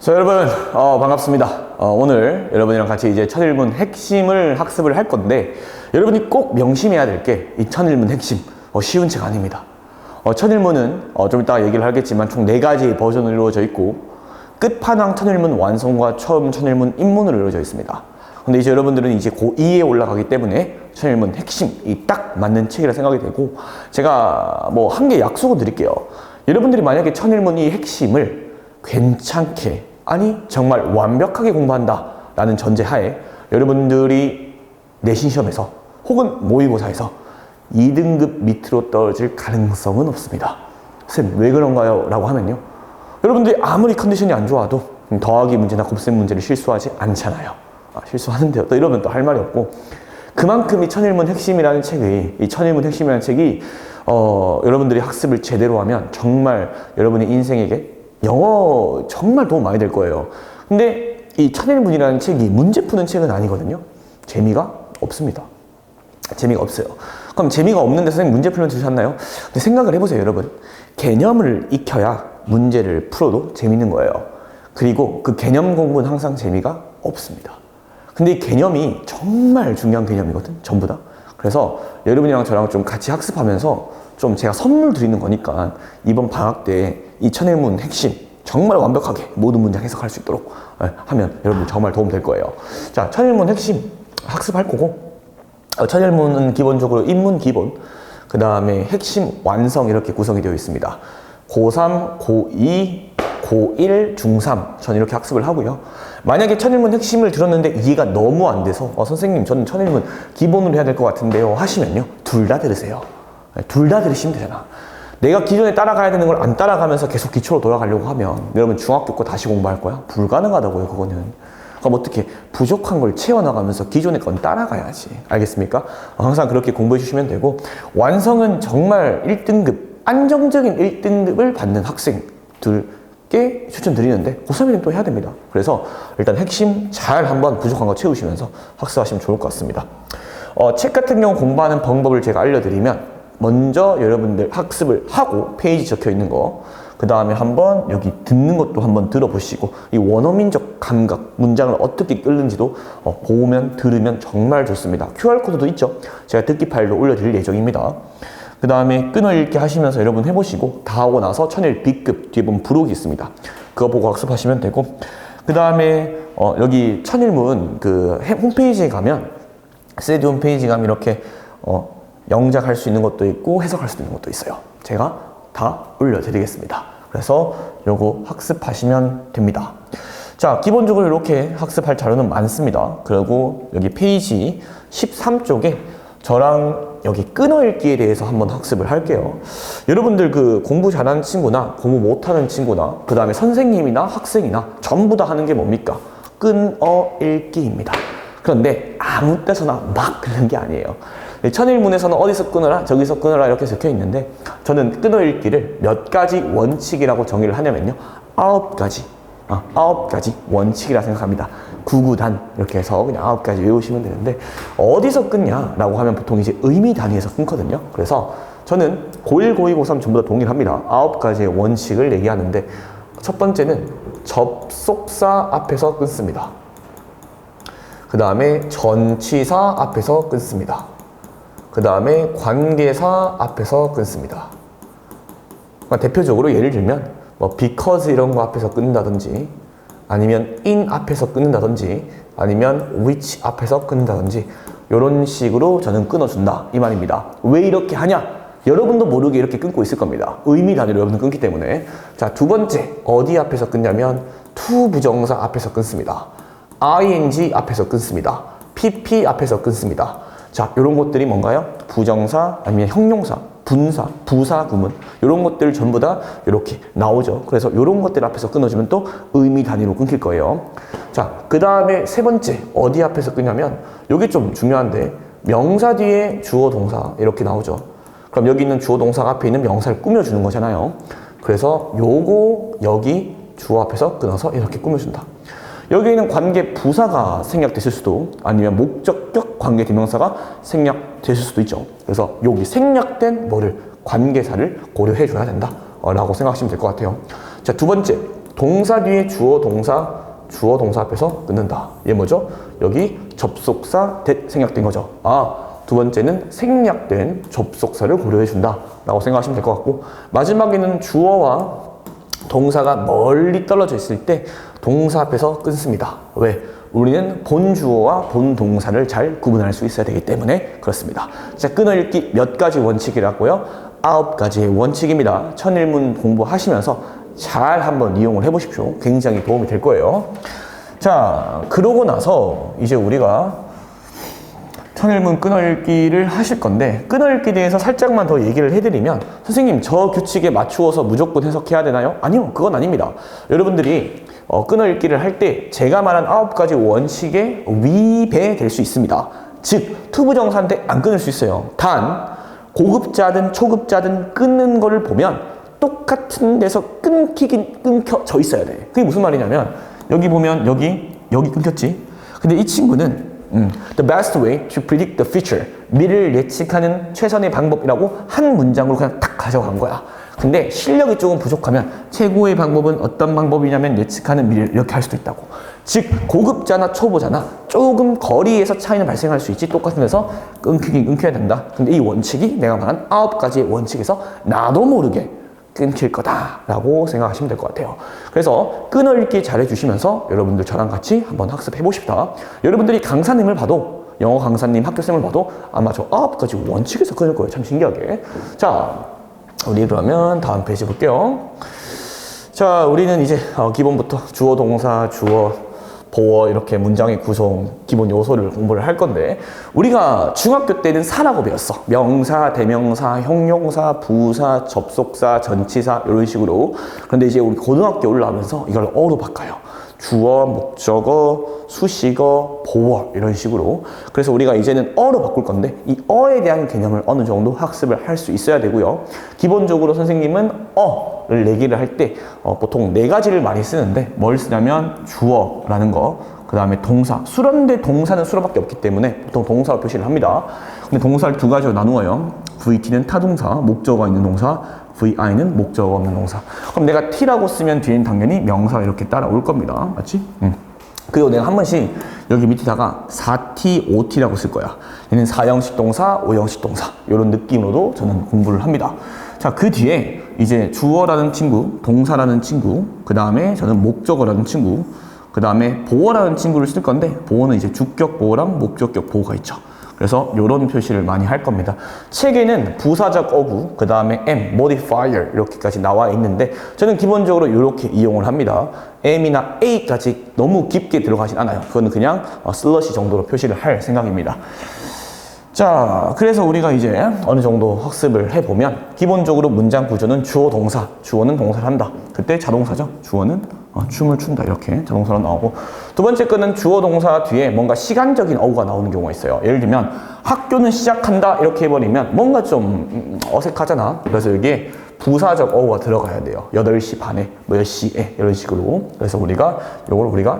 자, 여러분, 반갑습니다. 오늘 여러분이랑 같이 이제 천일문 핵심을 학습을 할 건데, 여러분이 꼭 명심해야 될 게 이 천일문 핵심, 쉬운 책 아닙니다. 천일문은 좀 이따가 얘기를 하겠지만 총 4가지 버전으로 이루어져 있고, 끝판왕 천일문 완성과 처음 천일문 입문으로 이루어져 있습니다. 근데 이제 여러분들은 이제 고2에 올라가기 때문에 천일문 핵심이 딱 맞는 책이라 생각이 되고, 제가 뭐 한 개 약속을 드릴게요. 여러분들이 만약에 천일문 이 핵심을 괜찮게, 아니 정말 완벽하게 공부한다 라는 전제하에 여러분들이 내신 시험에서 혹은 모의고사에서 2등급 밑으로 떨어질 가능성은 없습니다. 선생님 왜 그런가요? 라고 하면요, 여러분들이 아무리 컨디션이 안 좋아도 더하기 문제나 곱셈 문제를 실수하지 않잖아요. 실수하는데요 또 이러면 또 할 말이 없고, 그만큼 이 천일문 핵심이라는 책이 여러분들이 학습을 제대로 하면 정말 여러분의 인생에게 영어 정말 도움 많이 될 거예요. 근데 이 천일문이라는 책이 문제 푸는 책은 아니거든요. 재미가 없습니다. 재미가 없어요. 그럼 재미가 없는데 선생님 문제 풀면 되셨나요? 근데 생각을 해보세요, 여러분. 개념을 익혀야 문제를 풀어도 재밌는 거예요. 그리고 그 개념 공부는 항상 재미가 없습니다. 근데 이 개념이 정말 중요한 개념이거든, 전부 다. 그래서 여러분이랑 저랑 좀 같이 학습하면서 좀 제가 선물 드리는 거니까 이번 방학 때 이 천일문 핵심 정말 완벽하게 모든 문장 해석할 수 있도록 하면 여러분 정말 도움 될 거예요. 자, 천일문 핵심 학습할 거고, 천일문은 기본적으로 입문 기본, 그 다음에 핵심 완성 이렇게 구성이 되어 있습니다. 고3, 고2, 고1, 중3 전 이렇게 학습을 하고요. 만약에 천일문 핵심을 들었는데 이해가 너무 안 돼서 선생님 저는 천일문 기본으로 해야 될 것 같은데요 하시면요, 둘 다 들으세요. 둘 다 들으시면 되잖아. 내가 기존에 따라가야 되는 걸 안 따라가면서 계속 기초로 돌아가려고 하면 여러분 중학교 거 다시 공부할 거야? 불가능하다고요, 그거는. 그럼 어떻게 부족한 걸 채워나가면서 기존의 건 따라가야지. 알겠습니까? 항상 그렇게 공부해 주시면 되고, 완성은 정말 1등급, 안정적인 1등급을 받는 학생들께 추천드리는데 고3이면 또 해야 됩니다. 그래서 일단 핵심 잘 한번 부족한 거 채우시면서 학습하시면 좋을 것 같습니다. 책 같은 경우 공부하는 방법을 제가 알려드리면, 먼저 여러분들 학습을 하고 페이지 적혀 있는 거, 그 다음에 한번 여기 듣는 것도 한번 들어보시고, 이 원어민적 감각, 문장을 어떻게 끌는지도 보면 들으면 정말 좋습니다. QR코드도 있죠. 제가 듣기 파일도 올려드릴 예정입니다. 그 다음에 끊어 읽기 하시면서 여러분 해보시고, 다 하고 나서 천일 B급 뒤에 보면 부록이 있습니다. 그거 보고 학습하시면 되고, 그 다음에 여기 천일문 그 홈페이지에 가면, 세드 홈페이지 가면 이렇게 영작할 수 있는 것도 있고 해석할 수 있는 것도 있어요. 제가 다 올려드리겠습니다. 그래서 요거 학습하시면 됩니다. 자, 기본적으로 이렇게 학습할 자료는 많습니다. 그리고 여기 페이지 13쪽에 저랑 여기 끊어읽기에 대해서 한번 학습을 할게요. 여러분들 그 공부 잘하는 친구나 공부 못하는 친구나 그 다음에 선생님이나 학생이나 전부 다 하는 게 뭡니까? 끊어읽기입니다. 그런데 아무 때서나 막 끊는 게 아니에요. 천일문에서는 어디서 끊어라, 저기서 끊어라 이렇게 적혀 있는데, 저는 끊어읽기를 몇 가지 원칙이라고 정의를 하냐면요, 9가지 원칙이라 생각합니다. 구구단 이렇게 해서 그냥 9가지 외우시면 되는데, 어디서 끊냐라고 하면 보통 이제 의미 단위에서 끊거든요. 그래서 저는 고1, 고2, 고3 전부 다 동일합니다. 9가지의 원칙을 얘기하는데, 첫 번째는 접속사 앞에서 끊습니다. 그 다음에 전치사 앞에서 끊습니다. 그 다음에 관계사 앞에서 끊습니다. 그러니까 대표적으로 예를 들면 because 이런 거 앞에서 끊는다든지, 아니면 in 앞에서 끊는다든지, 아니면 which 앞에서 끊는다든지, 이런 식으로 저는 끊어준다 이 말입니다. 왜 이렇게 하냐? 여러분도 모르게 이렇게 끊고 있을 겁니다. 의미 단위로 여러분은 끊기 때문에. 자, 두 번째 어디 앞에서 끊냐면 to 부정사 앞에서 끊습니다. ing 앞에서 끊습니다. pp 앞에서 끊습니다. 자, 이런 것들이 뭔가요? 부정사, 아니면 형용사, 분사, 부사, 구문, 이런 것들 전부 다 이렇게 나오죠. 그래서 이런 것들 앞에서 끊어주면 또 의미 단위로 끊길 거예요. 자, 그 다음에 세 번째 어디 앞에서 끊냐면, 이게 좀 중요한데, 명사 뒤에 주어 동사 이렇게 나오죠. 그럼 여기 있는 주어 동사가 앞에 있는 명사를 꾸며주는 거잖아요. 그래서 요거 여기 주어 앞에서 끊어서 이렇게 꾸며준다. 여기에는 관계 부사가 생략됐을 수도, 아니면 목적격 관계 대명사가 생략됐을 수도 있죠. 그래서 여기 생략된 뭐를, 관계사를 고려해 줘야 된다 라고 생각하시면 될 것 같아요. 자, 두 번째 동사 뒤에 주어 동사 앞에서 끊는다. 얘 뭐죠? 여기 접속사 that 생략된 거죠. 두 번째는 생략된 접속사를 고려해 준다 라고 생각하시면 될 것 같고, 마지막에는 주어와 동사가 멀리 떨어져 있을 때 동사 앞에서 끊습니다. 왜? 우리는 본주어와 본동사를 잘 구분할 수 있어야 되기 때문에 그렇습니다. 자, 끊어읽기 몇 가지 원칙이라고요? 9가지의 원칙입니다. 천일문 공부하시면서 잘 한번 이용을 해보십시오. 굉장히 도움이 될 거예요. 자, 그러고 나서 이제 우리가 천일문 끊어읽기를 하실 건데, 끊어읽기에 대해서 살짝만 더 얘기를 해드리면, 선생님 저 규칙에 맞추어서 무조건 해석해야 되나요? 아니요, 그건 아닙니다. 여러분들이 끊어읽기를 할 때 제가 말한 9가지 원칙에 위배될 수 있습니다. 즉 투부정사인데 안 끊을 수 있어요. 단 고급자든 초급자든 끊는 거를 보면 똑같은 데서 끊겨져 있어야 돼. 그게 무슨 말이냐면, 여기 보면 여기 끊겼지. 근데 이 친구는 The best way to predict the future, 미래를 예측하는 최선의 방법이라고 한 문장으로 그냥 딱 가져간 거야. 근데 실력이 조금 부족하면 최고의 방법은 어떤 방법이냐면 예측하는 미래를 이렇게 할 수도 있다고. 즉 고급자나 초보자나 조금 거리에서 차이는 발생할 수 있지, 똑같은 데서 끊겨야 된다. 근데 이 원칙이 내가 말한 9가지의 원칙에서 나도 모르게 끊길 거다라고 생각하시면 될 것 같아요. 그래서 끊어읽기 잘해주시면서 여러분들 저랑 같이 한번 학습해보십시다. 여러분들이 강사님을 봐도, 영어 강사님, 학교쌤을 봐도 아마 저 9가지 원칙에서 끊을 거예요. 참 신기하게. 자, 우리 그러면 다음 페이지 볼게요. 자, 우리는 이제 기본부터 주어, 동사, 주어, 보어 이렇게 문장의 구성, 기본 요소를 공부를 할 건데, 우리가 중학교 때는 사라고 배웠어. 명사, 대명사, 형용사, 부사, 접속사, 전치사 이런 식으로. 그런데 이제 우리 고등학교 올라오면서 이걸 어로 바꿔요. 주어, 목적어, 수식어, 보어 이런 식으로. 그래서 우리가 이제는 어로 바꿀 건데, 이 어에 대한 개념을 어느 정도 학습을 할 수 있어야 되고요. 기본적으로 선생님은 어를 얘기를 할 때 보통 4가지를 많이 쓰는데, 뭘 쓰냐면 주어라는 거, 그 다음에 동사. 수런데 동사는 수로밖에 없기 때문에 보통 동사로 표시를 합니다. 근데 동사를 2가지로 나누어요. VT는 타동사, 목적어가 있는 동사, VI는 목적어가 없는 동사. 그럼 내가 T라고 쓰면 뒤엔 당연히 명사가 이렇게 따라올 겁니다. 맞지? 그리고 내가 한 번씩 여기 밑에다가 4T, 5T라고 쓸 거야. 얘는 4형식 동사, 5형식 동사 이런 느낌으로도 저는 공부를 합니다. 자, 그 뒤에 이제 주어라는 친구, 동사라는 친구, 그 다음에 저는 목적어라는 친구, 그 다음에 보어라는 친구를 쓸 건데, 보어는 이제 주격 보어랑 목적격 보어가 있죠. 그래서 이런 표시를 많이 할 겁니다. 책에는 부사적 of, 그 다음에 am, modifier 이렇게까지 나와 있는데, 저는 기본적으로 이렇게 이용을 합니다. am이나 a까지 너무 깊게 들어가진 않아요. 그거는 그냥 슬러시 정도로 표시를 할 생각입니다. 자, 그래서 우리가 이제 어느 정도 학습을 해보면, 기본적으로 문장 구조는 주어, 동사, 주어는 동사를 한다. 그때 자동사죠. 주어는 춤을 춘다. 이렇게 자동사로 나오고, 두 번째 거는 주어, 동사 뒤에 뭔가 시간적인 어구가 나오는 경우가 있어요. 예를 들면 학교는 시작한다 이렇게 해버리면 뭔가 좀 어색하잖아. 그래서 여기에 부사적 어구가 들어가야 돼요. 8시 반에, 몇 시에 이런 식으로. 그래서 우리가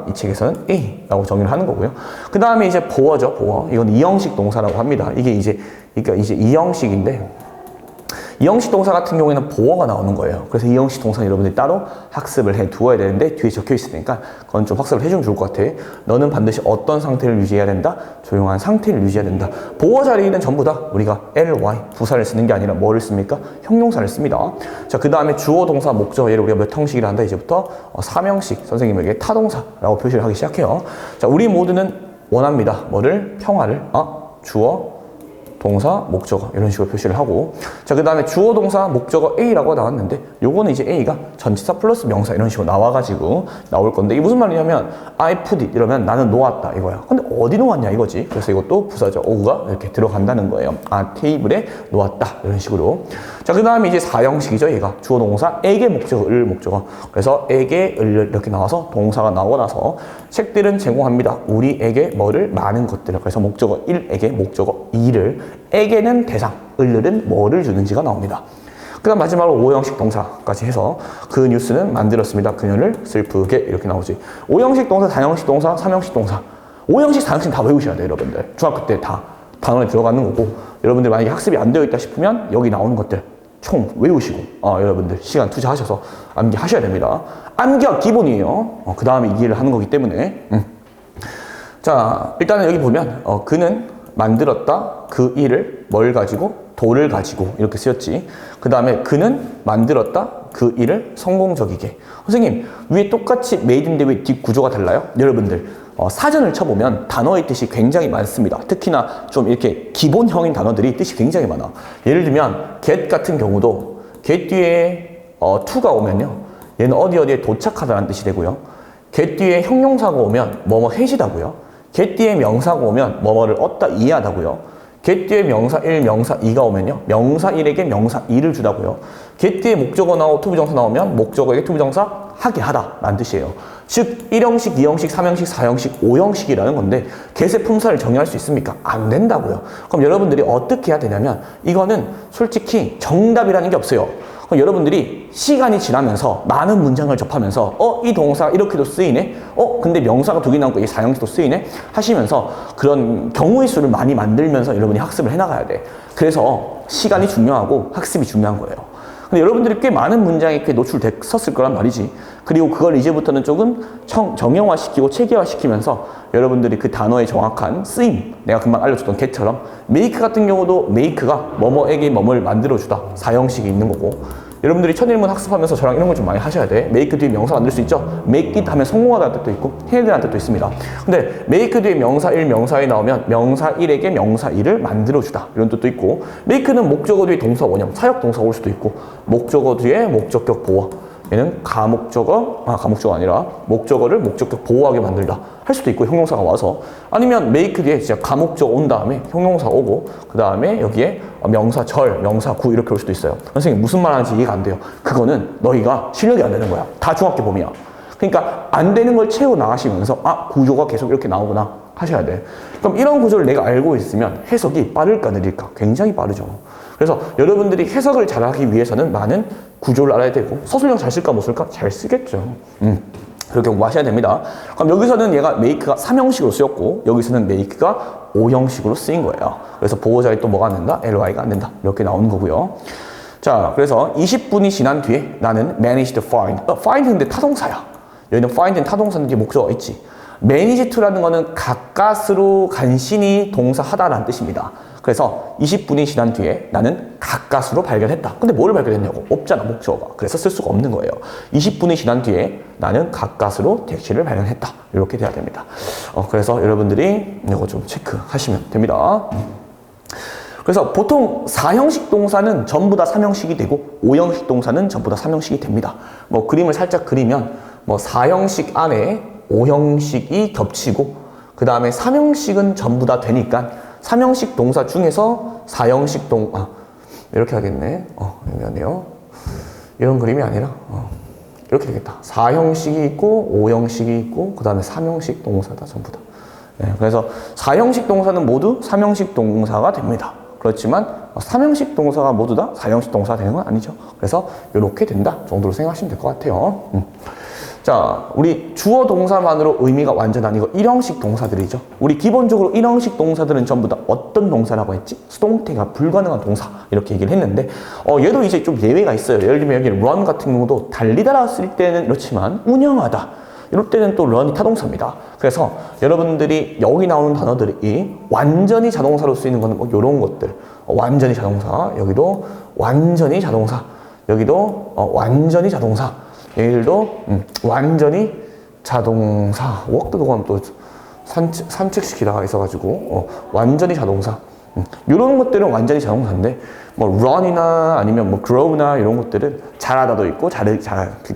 이 책에서는 A라고 정의를 하는 거고요. 그 다음에 이제 보어죠. 보어. 이건 2형식 동사라고 합니다. 그러니까 이제 2형식인데, 2형식 동사 같은 경우에는 보어가 나오는 거예요. 그래서 2형식 동사는 여러분들이 따로 학습을 해 두어야 되는데, 뒤에 적혀 있으니까 그건 좀 학습을 해주면 좋을 것 같아. 너는 반드시 어떤 상태를 유지해야 된다? 조용한 상태를 유지해야 된다. 보어 자리는 전부 다 우리가 ly, 부사를 쓰는 게 아니라 뭐를 씁니까? 형용사를 씁니다. 자, 그 다음에 주어, 동사, 목적어, 얘를 우리가 몇 형식이라 한다? 이제부터 3형식, 선생님에게 타동사라고 표시를 하기 시작해요. 자, 우리 모두는 원합니다. 뭐를? 평화를. 주어, 동사, 목적어 이런 식으로 표시를 하고, 자, 그 다음에 주어, 동사, 목적어 A라고 나왔는데, 요거는 이제 A가 전치사 플러스 명사 이런 식으로 나와가지고 나올 건데, 이게 무슨 말이냐면 I put it 이러면 나는 놓았다 이거야. 근데 어디 놓았냐 이거지. 그래서 이것도 부사적 어구가 이렇게 들어간다는 거예요. 테이블에 놓았다 이런 식으로. 자, 그 다음에 이제 4형식이죠. 얘가 주어, 동사, 에게, 목적어, 을, 목적어. 그래서 에게, 을 이렇게 나와서 동사가 나오고 나서, 책들은 제공합니다. 우리에게 뭐를? 많은 것들을. 그래서 목적어 1에게, 목적어 2를, 에게는 대상, 을은 뭐를 주는지가 나옵니다. 그 다음 마지막으로 5형식 동사까지 해서, 그 뉴스는 만들었습니다. 그녀를 슬프게 이렇게 나오지. 5형식 동사, 4형식 동사, 3형식 동사. 5형식, 4형식 다 외우셔야 돼요, 여러분들. 중학교 때 다 단원에 들어가는 거고, 여러분들 만약에 학습이 안 되어 있다 싶으면 여기 나오는 것들 총 외우시고 여러분들 시간 투자하셔서 암기하셔야 됩니다. 암기가 기본이에요. 그 다음에 이 일을 하는 거기 때문에 자, 일단은 여기 보면 그는 만들었다 그 일을 뭘 가지고? 돌을 가지고 이렇게 쓰였지. 그 다음에 그는 만들었다 그 일을 성공적이게. 선생님 위에 똑같이 made인데 왜 뒷 구조가 달라요? 여러분들 사전을 쳐보면 단어의 뜻이 굉장히 많습니다. 특히나 좀 이렇게 기본형인 단어들이 뜻이 굉장히 많아. 예를 들면 get 같은 경우도 get 뒤에 to가 오면요 얘는 어디에 도착하다는 뜻이 되고요. get 뒤에 형용사가 오면 뭐뭐 해지다고요. get 뒤에 명사가 오면 뭐뭐를 얻다 이해하다고요. get 뒤에 명사 1, 명사 2가 오면요 명사 1에게 명사 2를 주다고요. get 뒤에 목적어 나오고 투부정사 나오면 목적어에게 투부정사 하게 하다 라는 뜻이에요. 즉 1형식, 2형식, 3형식, 4형식, 5형식이라는 건데 get의 품사를 정의할 수 있습니까? 안 된다고요. 그럼 여러분들이 어떻게 해야 되냐면 이거는 솔직히 정답이라는 게 없어요. 그럼 여러분들이 시간이 지나면서 많은 문장을 접하면서 이 동사 이렇게도 쓰이네? 근데 명사가 두 개 나오고 이 4형식도 쓰이네? 하시면서 그런 경우의 수를 많이 만들면서 여러분이 학습을 해나가야 돼. 그래서 시간이 중요하고 학습이 중요한 거예요. 근데 여러분들이 꽤 많은 문장이 꽤 노출됐었을 거란 말이지. 그리고 그걸 이제부터는 조금 정형화시키고 체계화시키면서 여러분들이 그 단어의 정확한 쓰임, 내가 금방 알려줬던 get처럼 make 같은 경우도 make가 뭐뭐에게 뭐뭘 만들어주다 4형식이 있는 거고 여러분들이 천일문 학습하면서 저랑 이런 걸 좀 많이 하셔야 돼. make 뒤에 명사 만들 수 있죠? make it 하면 성공하다는 뜻도 있고 해내라는 뜻도 있습니다. 근데 make 뒤에 명사 1, 명사 2 나오면 명사 1에게 명사 2를 만들어주다 이런 뜻도 있고 make는 목적어 뒤에 동사 원형, 사역 동사가 올 수도 있고 목적어 뒤에 목적격 보호 얘는 가목적어가 아니라 목적어를 목적격 보호하게 만들다 할 수도 있고 형용사가 와서 아니면 make 뒤에 진짜 가목적어 온 다음에 형용사 오고 그 다음에 여기에 명사 절, 명사 구 이렇게 올 수도 있어요. 선생님 무슨 말 하는지 이해가 안 돼요. 그거는 너희가 실력이 안 되는 거야. 다 중학교 봄이야. 그러니까 안 되는 걸 채워 나가시면서 구조가 계속 이렇게 나오구나 하셔야 돼. 그럼 이런 구조를 내가 알고 있으면 해석이 빠를까 느릴까? 굉장히 빠르죠. 그래서 여러분들이 해석을 잘하기 위해서는 많은 구조를 알아야 되고 서술형 잘 쓸까 못 쓸까? 잘 쓰겠죠. 그렇게 공부하셔야 됩니다. 그럼 여기서는 얘가 make가 3형식으로 쓰였고 여기서는 make가 5형식으로 쓰인 거예요. 그래서 보호자에 또 뭐가 안 된다? ly가 안 된다. 이렇게 나오는 거고요. 자, 그래서 20분이 지난 뒤에 나는 managed to find. find 근데 타동사야. 여기는 find는 타동사인데 목적어가 있지. manage to라는 거는 가까스로 간신히 동사하다라는 뜻입니다. 그래서 20분이 지난 뒤에 나는 가까스로 발견했다. 근데 뭘 발견했냐고? 없잖아, 목적어가. 그래서 쓸 수가 없는 거예요. 20분이 지난 뒤에 나는 가까스로 택시를 발견했다. 이렇게 돼야 됩니다. 그래서 여러분들이 이거 좀 체크하시면 됩니다. 그래서 보통 4형식 동사는 전부 다 3형식이 되고 5형식 동사는 전부 다 3형식이 됩니다. 뭐 그림을 살짝 그리면 뭐 4형식 안에 5형식이 겹치고 그 다음에 3형식은 전부 다 되니까 3형식 동사 중에서 4형식 이렇게 하겠네. 미안해요. 이런 그림이 아니라 이렇게 되겠다. 4형식이 있고 5형식이 있고 그 다음에 3형식 동사다 전부 다. 네, 그래서 4형식 동사는 모두 3형식 동사가 됩니다. 그렇지만 3형식 동사가 모두 다 4형식 동사가 되는 건 아니죠. 그래서 이렇게 된다 정도로 생각하시면 될 것 같아요. 자, 우리 주어 동사만으로 의미가 완전한 이거 1형식 동사들이죠. 우리 기본적으로 1형식 동사들은 전부 다 어떤 동사라고 했지? 수동태가 불가능한 동사 이렇게 얘기를 했는데 얘도 이제 좀 예외가 있어요. 예를 들면 여기 run 같은 경우도 달리다라 쓸 때는 이렇지만 운영하다 이럴 때는 또 run이 타동사입니다. 그래서 여러분들이 여기 나오는 단어들이 완전히 자동사로 쓰이는 거는 뭐 이런 것들 완전히 자동사 여기도 완전히 자동사 여기도 완전히 자동사 얘들도 완전히 자동사 워크도 가면 또 산책시키다가 있어가지고 완전히 자동사 이런 것들은 완전히 자동사인데 뭐 run이나 아니면 뭐 grow나 이런 것들은 잘하다도 있고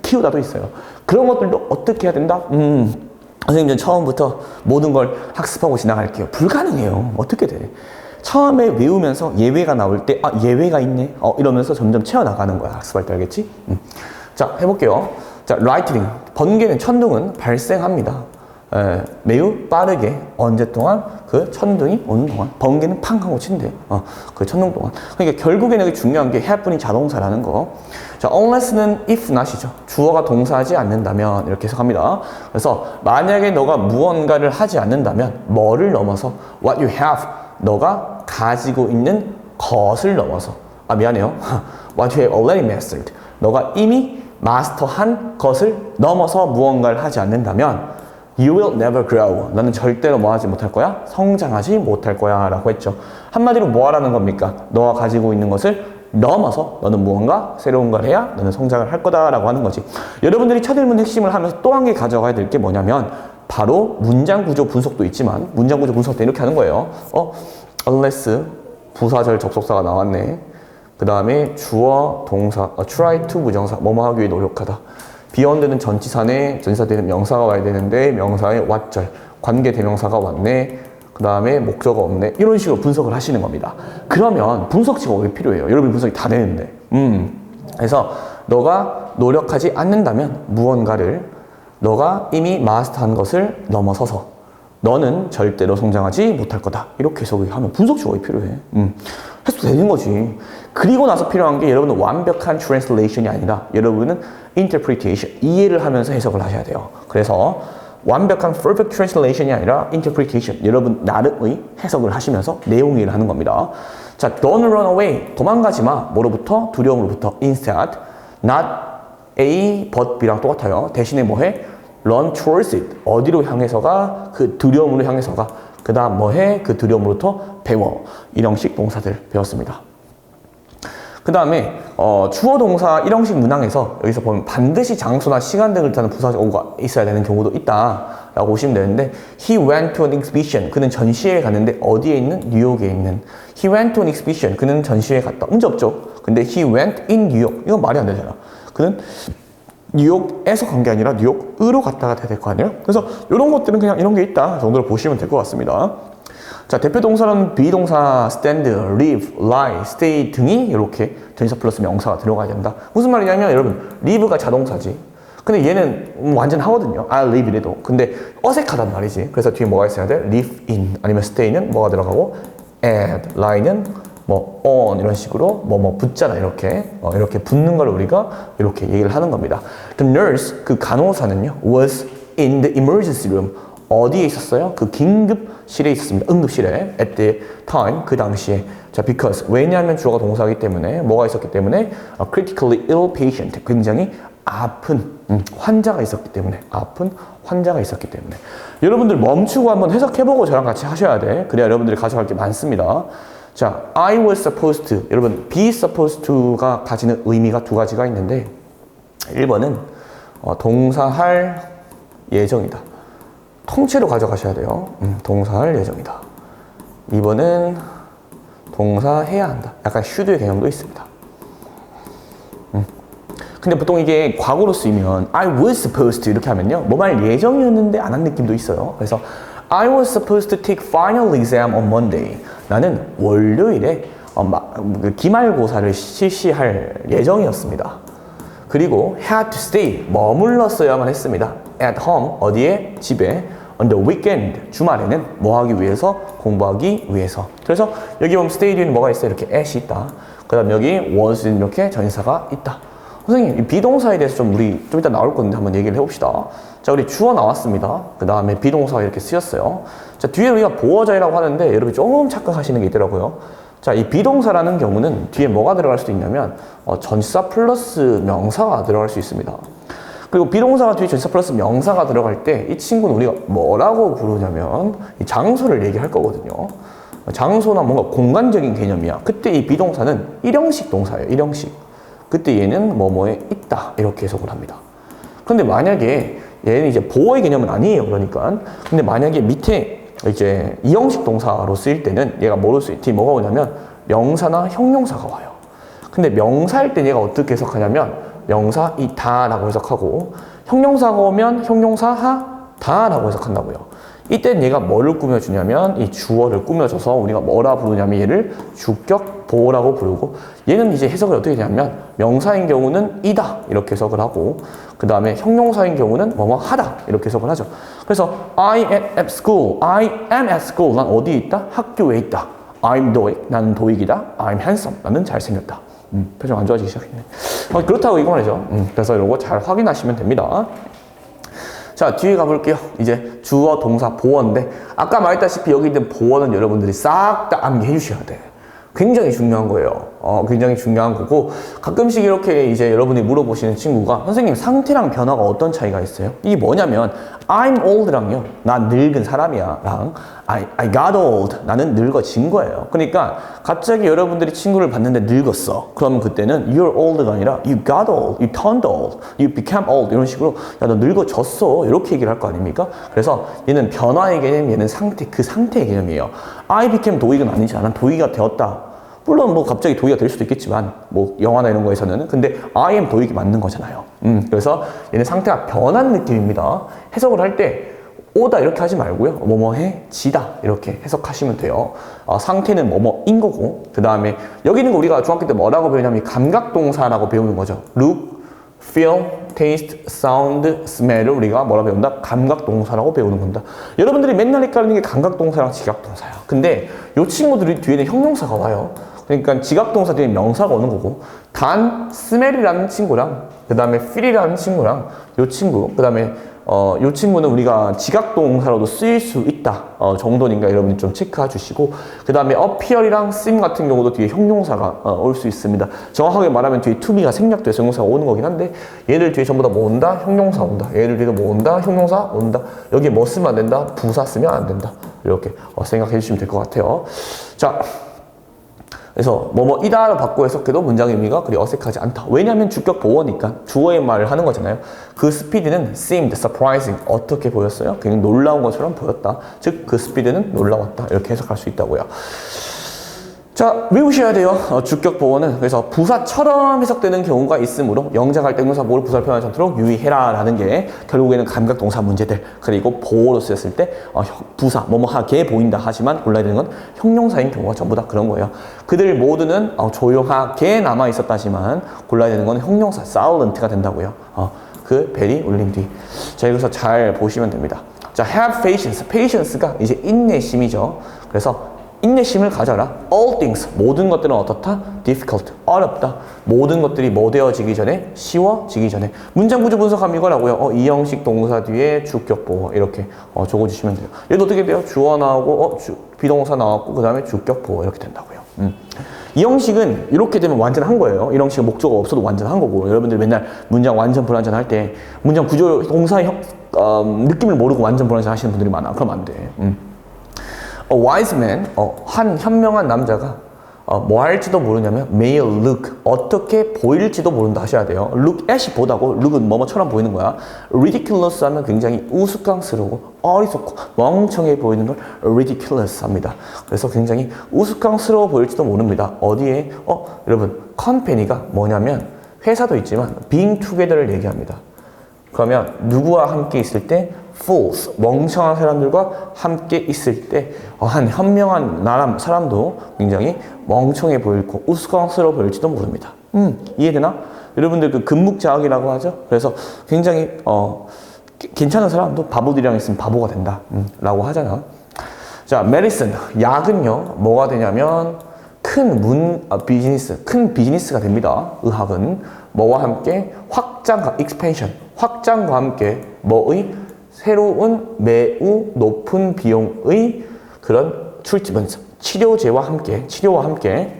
키우다도 있어요. 그런 것들도 어떻게 해야 된다? 선생님 전 처음부터 모든 걸 학습하고 지나갈게요. 불가능해요. 어떻게 돼? 처음에 외우면서 예외가 나올 때 예외가 있네 이러면서 점점 채워나가는 거야. 학습할 때 알겠지? 자, 해볼게요. 자, lightning. 번개는 천둥은 발생합니다. 매우 빠르게 언제 동안? 그 천둥이 오는 동안. 번개는 팡 하고 친대. 그 천둥 동안. 그러니까 결국에는 여기 중요한 게 haven이 자동사라는 거. 자, unless는 if not이죠. 주어가 동사하지 않는다면 이렇게 해석합니다. 그래서 만약에 너가 무언가를 하지 않는다면 뭐를 넘어서 what you have 너가 가지고 있는 것을 넘어서 미안해요. What you have already mastered. 너가 이미 마스터한 것을 넘어서 무언가를 하지 않는다면 You will never grow. 너는 절대로 뭐 하지 못할 거야? 성장하지 못할 거야 라고 했죠. 한마디로 뭐 하라는 겁니까? 너가 가지고 있는 것을 넘어서 너는 무언가 새로운 걸 해야 너는 성장을 할 거다라고 하는 거지. 여러분들이 첫 일문 핵심을 하면서 또 한 개 가져가야 될 게 뭐냐면 바로 문장 구조 분석도 있지만 문장 구조 분석 때 이렇게 하는 거예요. unless 부사절 접속사가 나왔네. 그 다음에 주어 동사 try to 부정사 뭐뭐 하기 위해 노력하다. beyond는 전치사네. 전치사 되는 명사가 와야 되는데 명사의 what절 관계 대명사가 왔네. 그 다음에 목적어 없네. 이런 식으로 분석을 하시는 겁니다. 그러면 분석치가 왜 필요해요? 여러분이 분석이 다 되는데. 그래서 너가 노력하지 않는다면 무언가를 너가 이미 마스터한 것을 넘어서서 너는 절대로 성장하지 못할 거다. 이렇게 해석을 하면 분석치가 왜 필요해? 해석도 되는 거지. 그리고 나서 필요한 게 여러분은 완벽한 translation이 아니라 여러분은 interpretation, 이해를 하면서 해석을 하셔야 돼요. 그래서 완벽한 perfect translation이 아니라 interpretation, 여러분 나름의 해석을 하시면서 내용 이해를 하는 겁니다. 자, don't run away, 도망가지 마. 뭐로부터? 두려움으로부터. instead, not A, but B랑 똑같아요. 대신에 뭐해? run towards it, 어디로 향해서가? 그 두려움으로 향해서가. 그 다음 뭐해? 그 두려움으로부터 배워. 일형식 동사들 배웠습니다. 그 다음에 주어 동사 일형식 문항에서 여기서 보면 반드시 장소나 시간 등을 뜻하는 부사어가 있어야 되는 경우도 있다 라고 보시면 되는데 He went to an exhibition. 그는 전시회에 갔는데 어디에 있는? 뉴욕에 있는. He went to an exhibition. 그는 전시회에 갔다. 문제 없죠. 근데 He went in New York. 이건 말이 안 되잖아. 그는 뉴욕에서 간 게 아니라 뉴욕으로 갔다가 돼야 될 거 아니에요? 그래서 이런 것들은 그냥 이런 게 있다 정도로 보시면 될 것 같습니다. 자, 대표 동사는 비동사 stand, live, lie, stay 등이 이렇게 전치사 플러스 명사가 들어가야 된다. 무슨 말이냐면 여러분 live가 자동사지. 근데 얘는 완전 하거든요. I'll live 이래도. 근데 어색하단 말이지. 그래서 뒤에 뭐가 있어야 돼? live in 아니면 stay는 뭐가 들어가고 add, lie는 뭐 on 이런 식으로 뭐 붙잖아. 이렇게 이렇게 붙는 걸 우리가 이렇게 얘기를 하는 겁니다. The nurse, 그 간호사는요 was in the emergency room. 어디에 있었어요? 그 긴급실에 있었습니다. 응급실에. At the time, 그 당시에. 자, because. 왜냐하면 주어가 동사이기 때문에, 뭐가 있었기 때문에, critically ill patient. 굉장히 아픈 환자가 있었기 때문에. 아픈 환자가 있었기 때문에. 여러분들 멈추고 한번 해석해보고 저랑 같이 하셔야 돼. 그래야 여러분들이 가져갈 게 많습니다. 자, I was supposed to. 여러분, be supposed to가 가지는 의미가 두 가지가 있는데, 1번은 동사할 예정이다. 통째로 가져가셔야 돼요. 동사할 예정이다. 2번은 동사 해야 한다. 약간 should의 개념도 있습니다. 근데 보통 이게 과거로 쓰이면 I was supposed to 이렇게 하면요. 뭐 말 예정이었는데 안 한 느낌도 있어요. 그래서 I was supposed to take final exam on Monday. 나는 월요일에 기말고사를 실시할 예정이었습니다. 그리고 had to stay, 머물렀어야만 했습니다. at home, 어디에? 집에. on the weekend, 주말에는 뭐 하기 위해서? 공부하기 위해서. 그래서 여기 보면 stay 뒤에는 뭐가 있어요? 이렇게 at이 있다. 그 다음 여기 was는 이렇게 전치사가 있다. 선생님, 이 비동사에 대해서 우리 좀 이따 나올 건데 한번 얘기를 해봅시다. 자, 우리 주어 나왔습니다. 그 다음에 비동사가 이렇게 쓰였어요. 자, 뒤에 우리가 보어자이라고 하는데 여러분이 조금 착각하시는 게 있더라고요. 자, 이 비동사라는 경우는 뒤에 뭐가 들어갈 수도 있냐면 전치사 플러스 명사가 들어갈 수 있습니다. 그리고 비동사가 뒤에 전치사 플러스 명사가 들어갈 때 이 친구는 우리가 뭐라고 부르냐면 이 장소를 얘기할 거거든요. 장소나 뭔가 공간적인 개념이야. 그때 이 비동사는 일형식 동사예요. 일형식. 그때 얘는 뭐뭐에 있다 이렇게 해석을 합니다. 그런데 만약에 얘는 이제 보어의 개념은 아니에요. 그러니까. 근데 만약에 밑에 이제 이형식 동사로 쓰일 때는 얘가 뭐로 쓰일지 뭐가 오냐면 명사나 형용사가 와요. 근데 명사일 때 얘가 어떻게 해석하냐면 명사이다라고 해석하고 형용사가 오면 형용사하다라고 해석한다고요. 이때는 얘가 뭐를 꾸며주냐면 이 주어를 꾸며줘서 우리가 뭐라 부르냐면 얘를 주격 보어라고 부르고 얘는 이제 해석을 어떻게 되냐면 명사인 경우는 이다 이렇게 해석을 하고 그 다음에 형용사인 경우는 뭐뭐 하다 이렇게 해석을 하죠. 그래서 I am at school, I am at school. 난 어디에 있다? 학교에 있다. I'm 도익, 나는 도익이다. I'm handsome, 나는 잘생겼다. 표정 안 좋아지기 시작했네. 그렇다고 이거 말이죠. 그래서 이런 거 잘 확인하시면 됩니다. 자, 뒤에 가볼게요. 이제 주어, 동사, 보어인데 아까 말했다시피 여기 있는 보어는 여러분들이 싹 다 암기해 주셔야 돼. 굉장히 중요한 거예요. 굉장히 중요한 거고, 가끔씩 이렇게 이제 여러분이 물어보시는 친구가 선생님 상태랑 변화가 어떤 차이가 있어요? 이게 뭐냐면 I'm old랑요, 나 늙은 사람이야 랑 I got old, 나는 늙어진 거예요. 그러니까 갑자기 여러분들이 친구를 봤는데 늙었어. 그러면 그때는 you're old가 아니라 you got old, you turned old, you became old 이런 식으로 야 너 늙어졌어 이렇게 얘기를 할 거 아닙니까? 그래서 얘는 변화의 개념, 얘는 상태, 그 상태의 개념이에요. I became 도익은 아니지, 난 도익이 되었다. 물론 뭐 갑자기 도의가 될 수도 있겠지만 뭐 영화나 이런 거에서는, 근데 I am 도의가 맞는 거잖아요. 그래서 얘는 상태가 변한 느낌입니다. 해석을 할 때 오다 이렇게 하지 말고요, 뭐뭐해 지다 이렇게 해석하시면 돼요. 상태는 뭐뭐인 거고, 그 다음에 여기 있는 거 우리가 중학교 때 뭐라고 배우냐면 감각동사라고 배우는 거죠. look, feel, taste, sound, smell을 우리가 뭐라고 배운다? 감각동사라고 배우는 겁니다. 여러분들이 맨날 헷갈리는 게 감각동사랑 지각동사예요. 근데 이 친구들이 뒤에는 형용사가 와요. 그러니까 지각동사 뒤에 명사가 오는 거고, 단, smell이라는 친구랑 그 다음에 feel이라는 친구랑 이 친구, 그 다음에 이 친구는 우리가 지각동사로도 쓰일 수 있다 정도니까 여러분이 좀 체크해 주시고, 그 다음에 appear이랑 seem 같은 경우도 뒤에 형용사가 올 수 있습니다. 정확하게 말하면 뒤에 to be가 생략돼서 형용사가 오는 거긴 한데, 얘들 뒤에 전부 다 뭐 온다? 형용사 온다. 얘들 뒤에 뭐 온다? 형용사 온다. 여기에 뭐 쓰면 안 된다? 부사 쓰면 안 된다. 이렇게 생각해 주시면 될 것 같아요. 자, 그래서 뭐뭐이다를 바꿔 해석해도 문장 의미가 그리 어색하지 않다. 왜냐하면 주격 보어니까 주어의 말을 하는 거잖아요. 그 스피드는 seemed surprising, 어떻게 보였어요? 그냥 놀라운 것처럼 보였다. 즉 그 스피드는 놀라웠다. 이렇게 해석할 수 있다고요. 자, 외우셔야 돼요. 주격 보어는. 그래서 부사처럼 해석되는 경우가 있으므로 영작할 때 동사 보호를 부사를 표현하지 않도록 유의해라 라는 게 결국에는 감각동사 문제들, 그리고 보어로 쓰였을 때 부사, 뭐뭐하게 보인다 하지만 골라야 되는 건 형용사인 경우가 전부 다 그런 거예요. 그들 모두는 조용하게 남아 있었다지만 골라야 되는 건 형용사 silent가 된다고요. 그 벨이 울린 뒤. 자, 여기서 잘 보시면 됩니다. 자, have patience. patience가 이제 인내심이죠. 그래서 인내심을 가져라. All things, 모든 것들은 어떻다? difficult, 어렵다. 모든 것들이 뭐 되어지기 전에? 쉬워지기 전에. 문장 구조 분석하면 이거라고요. 이 형식 동사 뒤에 주격 보어 이렇게 적어주시면 돼요. 얘도 어떻게 돼요? 주어 나오고 비동사 나왔고 그 다음에 주격 보어 이렇게 된다고요. 이 형식은 이렇게 되면 완전한 거예요. 이 형식은 목적어 없어도 완전한 거고, 여러분들 맨날 문장 완전 불완전 할 때 문장 구조 동사의 느낌을 모르고 완전 불완전 하시는 분들이 많아. 그럼 안 돼. A wise man, 한 현명한 남자가 뭐 할지도 모르냐면 may look, 어떻게 보일지도 모른다 하셔야 돼요. look at이 보다고, look은 뭐뭐처럼 보이는 거야. ridiculous 하면 굉장히 우스꽝스러우고 어리석고 멍청해 보이는 걸 ridiculous 합니다. 그래서 굉장히 우스꽝스러워 보일지도 모릅니다. 어디에? 여러분, 컴퍼니가 뭐냐면 회사도 있지만 being together를 얘기합니다. 그러면 누구와 함께 있을 때? fools, 멍청한 사람들과 함께 있을 때 한 현명한 사람도 굉장히 멍청해 보이고 우스꽝스러워 보일지도 모릅니다. 이해되나? 여러분들 그 금묵자학이라고 하죠. 그래서 굉장히 괜찮은 사람도 바보들이랑 있으면 바보가 된다 라고 하잖아. 자, 메디슨, 약은요 뭐가 되냐면 큰 비즈니스가 됩니다. 의학은 뭐와 함께? 확장과 expansion, 확장과 함께 뭐의? 새로운 매우 높은 비용의 그런 치료와 함께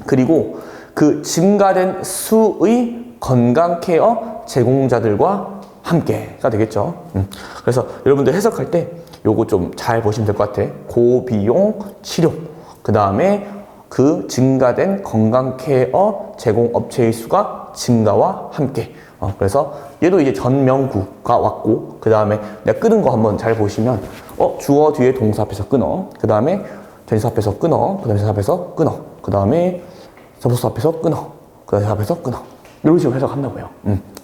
그리고 그 증가된 수의 건강 케어 제공자들과 함께가 되겠죠. 그래서 여러분들 해석할 때 요거 좀 잘 보시면 될 것 같아. 고비용 치료, 그 다음에 그 증가된 건강 케어 제공 업체의 수가 증가와 함께. 그래서 얘도 이제 전명구가 왔고, 그 다음에 내가 끄는 거 한번 잘 보시면 주어 뒤에 동사 앞에서 끊어, 그 다음에 전치사 앞에서 끊어, 그 다음에 전치사 앞에서 끊어, 그 다음에 접속사 앞에서 끊어, 그 다음에 앞에서 끊어, 이런 식으로 해석한다고요.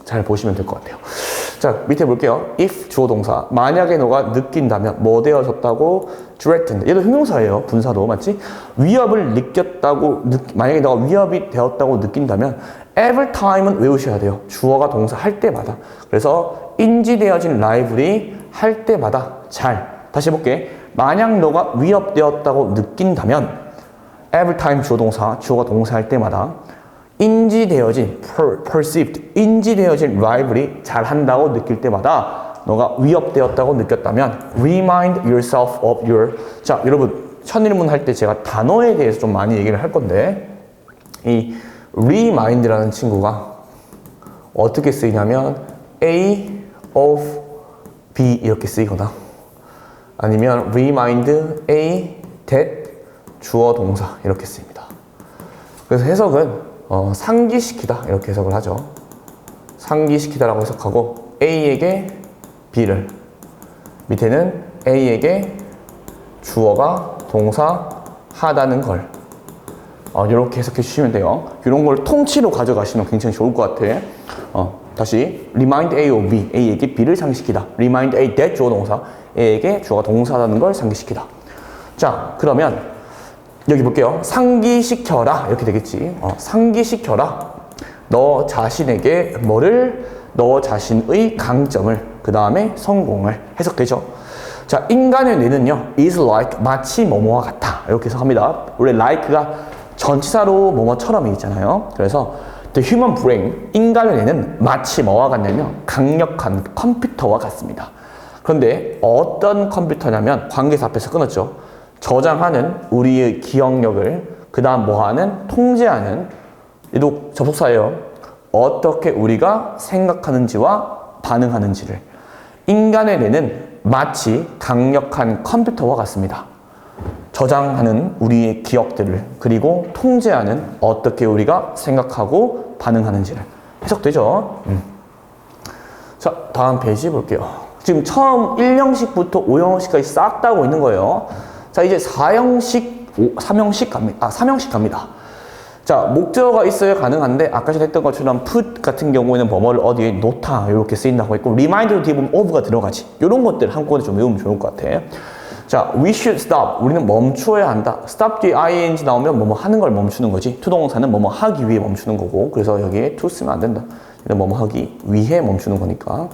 잘 보시면 될 것 같아요. 자, 밑에 볼게요. if 주어 동사, 만약에 너가 느낀다면 뭐 되어졌다고? threatened. 얘도 형용사예요. 분사도 맞지? 위협을 느꼈다고, 만약에 너가 위협이 되었다고 느낀다면 every time은 외우셔야 돼요. 주어가 동사 할 때마다. 그래서 인지되어진 라이브러리 할 때마다 다시 해볼게. 만약 너가 위협되었다고 느낀다면 every time 주어가 동사 할 때마다 인지되어진 perceived, 인지되어진 라이브러리 잘한다고 느낄 때마다 너가 위협되었다고 느꼈다면 remind yourself of your. 자, 여러분 천일문 할 때 제가 단어에 대해서 좀 많이 얘기를 할 건데, 이 remind라는 친구가 어떻게 쓰이냐면 A of B 이렇게 쓰이거나, 아니면 remind A that 주어 동사 이렇게 쓰입니다. 그래서 해석은 상기시키다 이렇게 해석을 하죠. 상기시키다라고 해석하고, A에게 B를, 밑에는 A에게 주어가 동사 하다는 걸 이렇게 해석해 주시면 돼요. 이런 걸 통치로 가져가시면 굉장히 좋을 것 같아. 다시 remind A of B, A에게 B를 상기시키다. remind A that 주어 동사, A에게 주어가 동사라는 걸 상기시키다. 자, 그러면 여기 볼게요. 상기시켜라 이렇게 되겠지. 상기시켜라. 너 자신에게 뭐를? 너 자신의 강점을, 그 다음에 성공을 해석되죠. 자, 인간의 뇌는요, is like, 마치 뭐뭐와 같아 이렇게 해석합니다. 원래 like가 전치사로 뭐뭐처럼이 있잖아요. 그래서 the human brain, 인간의 뇌는 마치 뭐와 같냐면 강력한 컴퓨터와 같습니다. 그런데 어떤 컴퓨터냐면, 관계사 앞에서 끊었죠. 저장하는 우리의 기억력을, 그 다음 뭐하는? 통제하는, 얘도 접속사예요. 어떻게 우리가 생각하는지와 반응하는지를. 인간의 뇌는 마치 강력한 컴퓨터와 같습니다. 저장하는 우리의 기억들을, 그리고 통제하는 어떻게 우리가 생각하고 반응하는지를. 해석되죠? 자, 다음 페이지 볼게요. 지금 처음 1형식부터 5형식까지 싹 다 하고 있는 거예요. 자, 이제 3형식 갑니다. 자, 목적어가 있어야 가능한데, 아까 전에 했던 것처럼 put 같은 경우에는 뭐뭐를 어디에 놓다 이렇게 쓰인다고 했고, remind로 뒤에 보면 of가 들어가지. 이런 것들 한꺼번에 좀 외우면 좋을 것 같아. 자, we should stop. 우리는 멈추어야 한다. stop 뒤에 ing 나오면 뭐뭐 하는 걸 멈추는 거지. 투동사는 뭐뭐 하기 위해 멈추는 거고, 그래서 여기에 to 쓰면 안 된다. 뭐뭐 하기 위해 멈추는 거니까.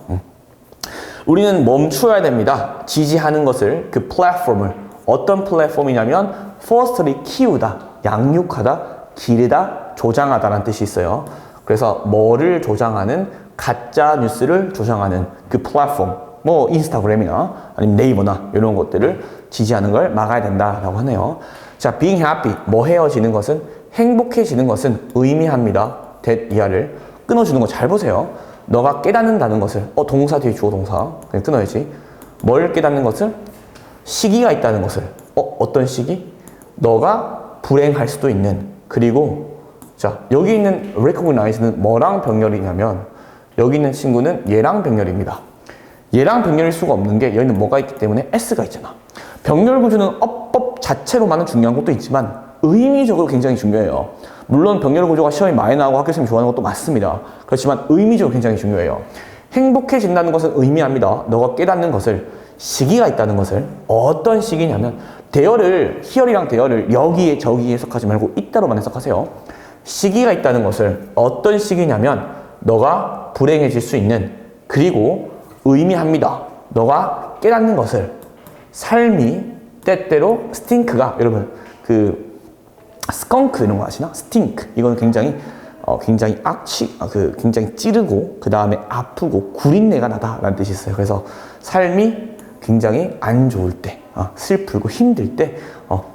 우리는 멈추어야 됩니다. 지지하는 것을, 그 플랫폼을. 어떤 플랫폼이냐면 firstly 키우다, 양육하다, 기르다, 조장하다라는 뜻이 있어요. 그래서 뭐를 조장하는, 가짜 뉴스를 조장하는 그 플랫폼, 뭐 인스타그램이나 아니면 네이버나 이런 것들을 지지하는 걸 막아야 된다라고 하네요. 자, being happy, 뭐 헤어지는 것은, 행복해지는 것은 의미합니다. that 이하를 끊어주는 거 잘 보세요. 너가 깨닫는다는 것을, 동사 뒤에 주어 동사 그냥 끊어야지. 뭘 깨닫는 것을? 시기가 있다는 것을. 어떤 시기? 너가 불행할 수도 있는. 그리고 자, 여기 있는 recognize는 뭐랑 병렬이냐면, 여기 있는 친구는 얘랑 병렬입니다. 얘랑 병렬일 수가 없는 게, 여기는 뭐가 있기 때문에 s가 있잖아. 병렬 구조는 어법 자체로만은 중요한 것도 있지만 의미적으로 굉장히 중요해요. 물론 병렬 구조가 시험이 많이 나오고 학교 선생님이 좋아하는 것도 맞습니다. 그렇지만 의미적으로 굉장히 중요해요. 행복해진다는 것은 의미합니다. 너가 깨닫는 것을, 시기가 있다는 것을. 어떤 시기냐면, 대열을, 히얼이랑 대열을 여기에 저기에 해석하지 말고 이따로만 해석하세요. 시기가 있다는 것을, 어떤 시기냐면 너가 불행해질 수 있는, 그리고 의미합니다. 너가 깨닫는 것을. 삶이 때때로 스팅크가, 여러분 그 스컹크 이런 거 아시나? 스팅크. 이거는 굉장히 굉장히 찌르고, 그 다음에 아프고 구린내가 나다라는 뜻이 있어요. 그래서 삶이 굉장히 안 좋을 때, 슬프고 힘들 때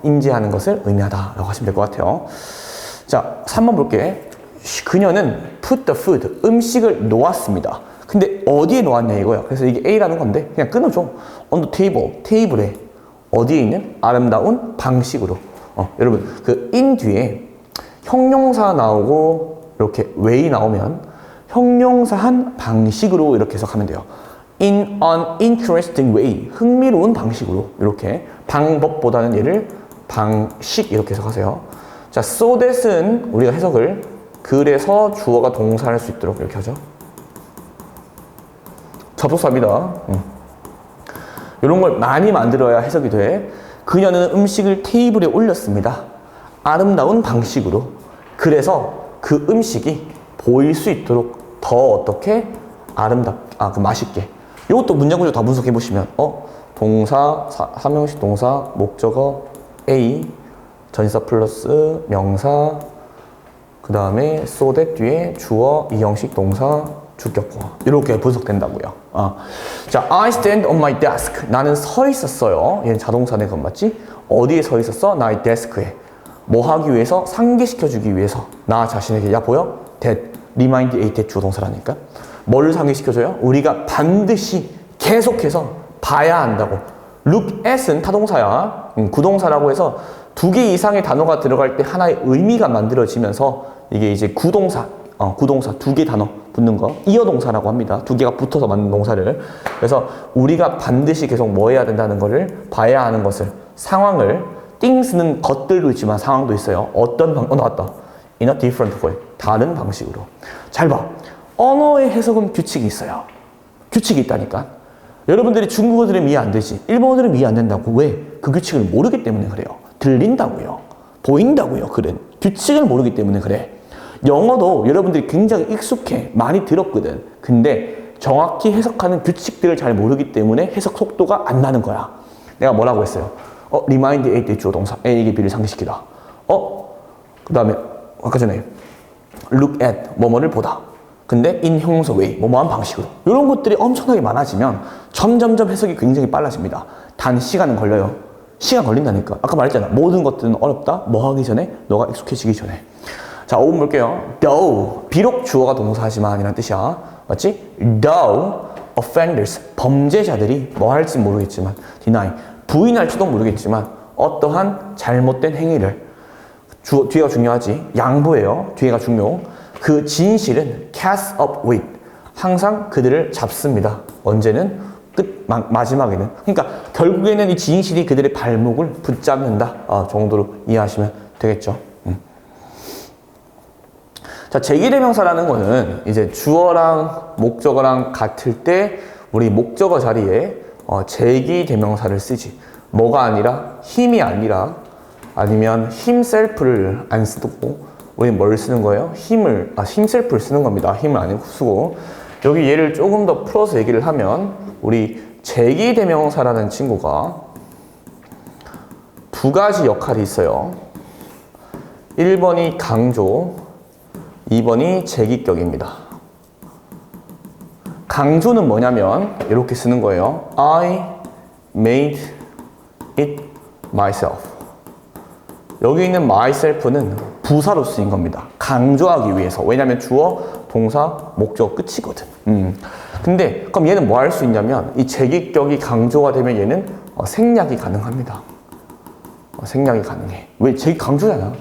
인지하는 것을 의미하다라고 하시면 될 것 같아요. 자, 3번 볼게. 그녀는 put the food, 음식을 놓았습니다. 근데 어디에 놓았냐 이거야. 그래서 이게 A라는 건데 그냥 끊어줘. on the table, 테이블에. 어디에 있는? 아름다운 방식으로. 여러분, 그 in 뒤에 형용사 나오고 이렇게 way 나오면 형용사한 방식으로 이렇게 해석하면 돼요. in an interesting way, 흥미로운 방식으로. 이렇게 방법보다는 얘를 방식 이렇게 해석하세요. 자, so that은 우리가 해석을 그래서 주어가 동사할 수 있도록 이렇게 하죠. 접속사입니다. 이런 걸 많이 만들어야 해석이 돼. 그녀는 음식을 테이블에 올렸습니다. 아름다운 방식으로. 그래서 그 음식이 보일 수 있도록 더 어떻게 맛있게. 이것도 문장구조 다 분석해 보시면 동사, 3형식 동사, 목적어 A, 전치사 플러스 명사, 그 다음에 so that 뒤에 주어, 2형식 동사, 주격과 이렇게 분석된다고요. 자, I stand on my desk. 나는 서 있었어요. 얘는 자동사네, 그건 맞지? 어디에 서 있었어? 나의 데스크에. 뭐 하기 위해서? 상기시켜주기 위해서. 나 자신에게. 야, 보여? that. remind a that 주어 동사라니까. 뭐를 상기시켜줘요? 우리가 반드시 계속해서 봐야 한다고. look at은 타동사야. 구동사라고 해서 2개 이상의 단어가 들어갈 때 하나의 의미가 만들어지면서 이게 이제 구동사 2개 단어 붙는 거 이어동사라고 합니다. 2개가 붙어서 만든 동사를. 그래서 우리가 반드시 계속 뭐 해야 된다는 것을 봐야 하는 것을 상황을 things는 것들도 있지만 상황도 있어요. 어떤 나왔다. in a different way. 다른 방식으로. 잘 봐. 언어의 해석은 규칙이 있어요. 규칙이 있다니까. 여러분들이 중국어 들으면 이해 안 되지. 일본어 들으면 이해 안 된다고. 왜? 그 규칙을 모르기 때문에 그래요. 들린다고요. 보인다고요. 그래. 규칙을 모르기 때문에 그래. 영어도 여러분들이 굉장히 익숙해. 많이 들었거든. 근데 정확히 해석하는 규칙들을 잘 모르기 때문에 해석 속도가 안 나는 거야. 내가 뭐라고 했어요? remind a 때 주어 동사 A에게 B를 상기시키다. 그 다음에 아까 전에 look at 뭐뭐를 보다. 근데 in 형용사 way 뭐뭐한 방식으로. 이런 것들이 엄청나게 많아지면 점점점 해석이 굉장히 빨라집니다. 단 시간은 걸려요. 시간 걸린다니까. 아까 말했잖아. 모든 것들은 어렵다. 뭐 하기 전에? 너가 익숙해지기 전에. 자, 5분 볼게요. though 비록 주어가 동사하지만 이란 뜻이야. 맞지? though offenders 범죄자들이 뭐 할지 모르겠지만 deny 부인할지도 모르겠지만 어떠한 잘못된 행위를 뒤가 중요하지. 양보예요. 뒤가 중요. 그 진실은 cast up with 항상 그들을 잡습니다. 언제는? 마지막에는. 그러니까 결국에는 이 진실이 그들의 발목을 붙잡는다 정도로 이해하시면 되겠죠. 자, 제기대명사라는 거는 이제 주어랑 목적어랑 같을 때 우리 목적어 자리에 제기대명사를 쓰지. 뭐가 아니라 힘이 아니라 아니면 himself를 안 쓰고 우리는 뭘 쓰는 거예요? himself를 쓰는 겁니다. 힘을 안 쓰고. 여기 얘를 조금 더 풀어서 얘기를 하면 우리 제기대명사라는 친구가 2가지 역할이 있어요. 1번이 강조, 2번이 제기격입니다. 강조는 뭐냐면 이렇게 쓰는 거예요. I made it myself. 여기 있는 myself는 부사로 쓰인 겁니다. 강조하기 위해서. 왜냐면 주어, 동사, 목적 끝이거든. 근데 그럼 얘는 뭐 할 수 있냐면 이 제기격이 강조가 되면 얘는 생략이 가능합니다. 생략이 가능해. 왜? 제기 강조잖아.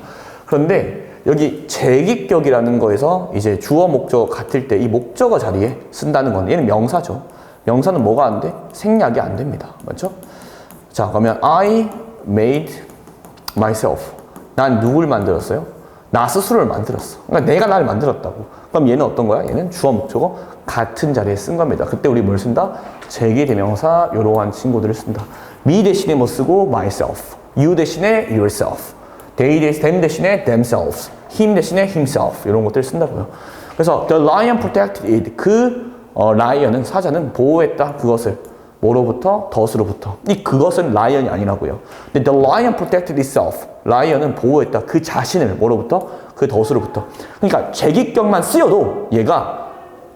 그런데 여기 제기격이라는 거에서 이제 주어 목적어 같을 때 이 목적어 자리에 쓴다는 건 얘는 명사죠. 명사는 뭐가 안 돼? 생략이 안 됩니다. 맞죠? 자, 그러면 I made myself. 난 누굴 만들었어요? 나 스스로를 만들었어. 그러니까 내가 나를 만들었다고. 그럼 얘는 어떤 거야? 얘는 주어 목적어 같은 자리에 쓴 겁니다. 그때 우리 뭘 쓴다? 제기대명사 이러한 친구들을 쓴다. me 대신에 뭐 쓰고 myself. you 대신에 yourself. they them 대신에 themselves. him 대신에 himself. 이런 것들을 쓴다고요. 그래서 the lion protected it. 그 라이언은 사자는 보호했다. 그것을 뭐로부터? 덫으로부터. 이 그것은 라이언이 아니라고요. 근데 the lion protected itself. 라이언은 보호했다. 그 자신을 뭐로부터? 그 덫으로부터. 그러니까 제기격만 쓰여도 얘가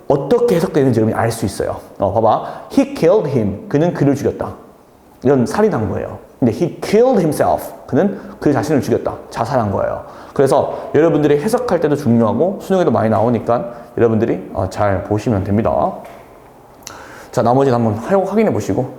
어떻게 해석되는지 여러분이 알 수 있어요. 봐봐. He killed him. 그는 그를 죽였다. 이건 살인한 거예요. 근데 he killed himself. 그는 그 자신을 죽였다. 자살한 거예요. 그래서 여러분들이 해석할 때도 중요하고 수능에도 많이 나오니까 여러분들이 잘 보시면 됩니다. 자, 나머지는 한번 확인해 보시고.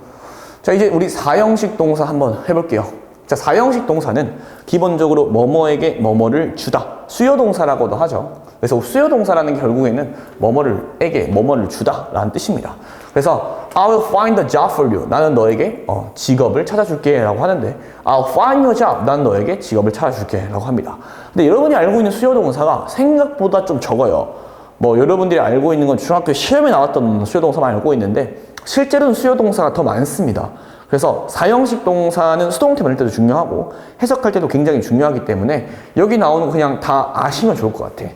자, 이제 우리 사형식 동사 한번 해볼게요. 자, 사형식 동사는 기본적으로 뭐뭐에게 뭐뭐를 주다. 수요동사라고도 하죠. 그래서 수요동사라는 게 결국에는 뭐뭐를 주다 라는 뜻입니다. 그래서 I will find a job for you. 나는 너에게 직업을 찾아줄게 라고 하는데 I'll find you a job. 난 너에게 직업을 찾아줄게 라고 합니다. 근데 여러분이 알고 있는 수요동사가 생각보다 좀 적어요. 뭐 여러분들이 알고 있는 건 중학교 시험에 나왔던 수요동사만 알고 있는데 실제로는 수요동사가 더 많습니다. 그래서 사형식 동사는 수동태 만들 때도 중요하고 해석할 때도 굉장히 중요하기 때문에 여기 나오는 거 그냥 다 아시면 좋을 것 같아.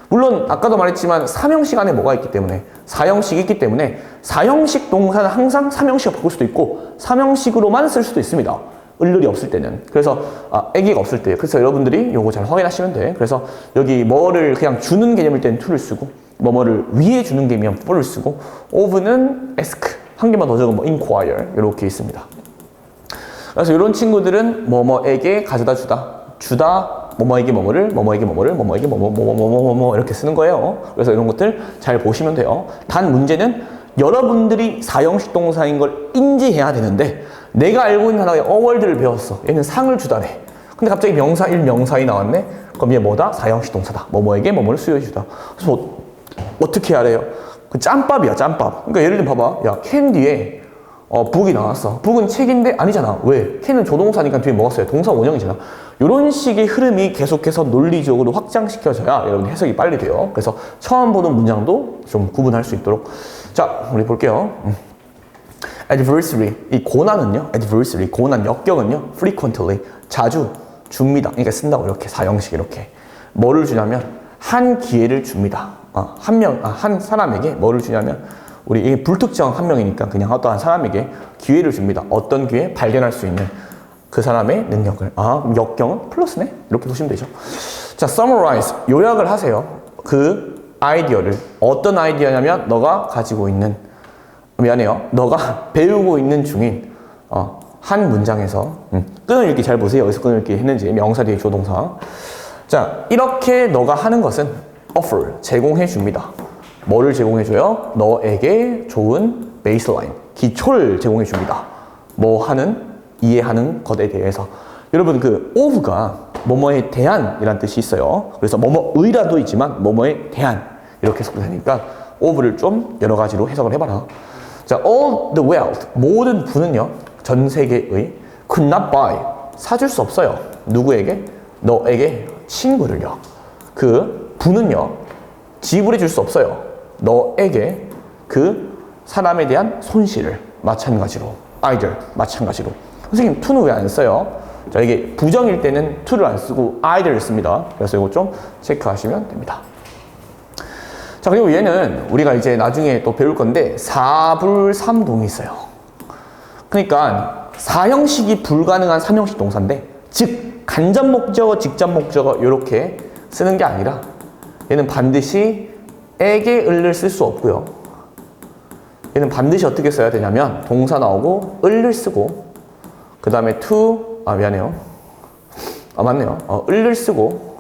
물론 아까도 말했지만 삼형식 안에 뭐가 있기 때문에 사형식이 있기 때문에 사형식 동사는 항상 삼형식을 바꿀 수도 있고 삼형식으로만 쓸 수도 있습니다. 을을이 없을 때는. 그래서 애기가 없을 때. 그래서 여러분들이 요거 잘 확인하시면 돼. 그래서 여기 뭐를 그냥 주는 개념일 때는 to를 쓰고 뭐뭐를 위에 주는 개념이면 for를 쓰고 of는 ask 한 개만 더 적으면 inquire 이렇게 있습니다. 그래서 이런 친구들은 뭐뭐에게 가져다 주다 뭐뭐에게 뭐뭐를 뭐뭐에게 이렇게 쓰는 거예요. 그래서 이런 것들 잘 보시면 돼요. 단 문제는 여러분들이 사형식 동사인 걸 인지해야 되는데 내가 알고 있는 하나의 어월드를 배웠어. 얘는 상을 주다래. 근데 갑자기 명사 1, 명사 2 나왔네? 그럼 얘 뭐다? 사형식 동사다. 뭐뭐에게 뭐뭐를 수여해 주다. 그래서 어떻게 해야 돼요? 그 짬밥이야, 짬밥. 그러니까 예를 들면 봐봐. 야, 캔 뒤에 북이 나왔어. 북은 책인데 아니잖아. 왜? 캔은 조동사니까 뒤에 뭐가 써요? 동사 원형이잖아. 이런 식의 흐름이 계속해서 논리적으로 확장시켜져야 여러분 해석이 빨리 돼요. 그래서 처음 보는 문장도 좀 구분할 수 있도록. 자, 우리 볼게요. adversary, 이 고난은요. adversary, 고난, 역경은요. frequently, 자주 줍니다. 그러니까 쓴다고 이렇게 사형식 이렇게. 뭐를 주냐면 한 기회를 줍니다. 한 사람에게 뭐를 주냐면 우리 이게 불특정 한 명이니까 그냥 어떠한 사람에게 기회를 줍니다. 어떤 기회? 발견할 수 있는 그 사람의 능력을. 역경은 플러스네? 이렇게 보시면 되죠. 자, summarize, 요약을 하세요. 그 아이디어를. 어떤 아이디어냐면 너가 가지고 있는, 미안해요. 너가 배우고 있는 중인 한 문장에서 끈을 읽기 잘 보세요. 여기서 끈을 읽기 했는지. 명사 뒤에 조동사. 자, 이렇게 너가 하는 것은 offer, 제공해 줍니다. 뭐를 제공해 줘요? 너에게 좋은 베이스라인, 기초를 제공해 줍니다. 뭐 하는? 이해하는 것에 대해서. 여러분 그 of가 뭐뭐에 대한이란 뜻이 있어요. 그래서 뭐뭐의라도 있지만 뭐뭐에 대한 이렇게 해석도 되니까 of를 좀 여러 가지로 해석을 해봐라. 자, all the wealth, 모든 부는요, 전 세계의 could not buy, 사줄 수 없어요. 누구에게? 너에게, 친구를요. 그 부는요, 지불해 줄 수 없어요. 너에게 그 사람에 대한 손실을. 마찬가지로 either, 마찬가지로. 선생님 to는 왜 안 써요? 자, 이게 부정일 때는 to를 안 쓰고 either를 씁니다. 그래서 이거 좀 체크하시면 됩니다. 자, 그리고 얘는 우리가 이제 나중에 또 배울 건데 사불삼동이 있어요. 그러니까 사형식이 불가능한 삼형식 동사인데, 즉 간접 목적어, 직접 목적어 이렇게 쓰는 게 아니라 얘는 반드시 에게 을을 쓸 수 없고요. 얘는 반드시 어떻게 써야 되냐면 동사 나오고 을을 쓰고 그 다음에 to, 미안해요. 맞네요. 을을 쓰고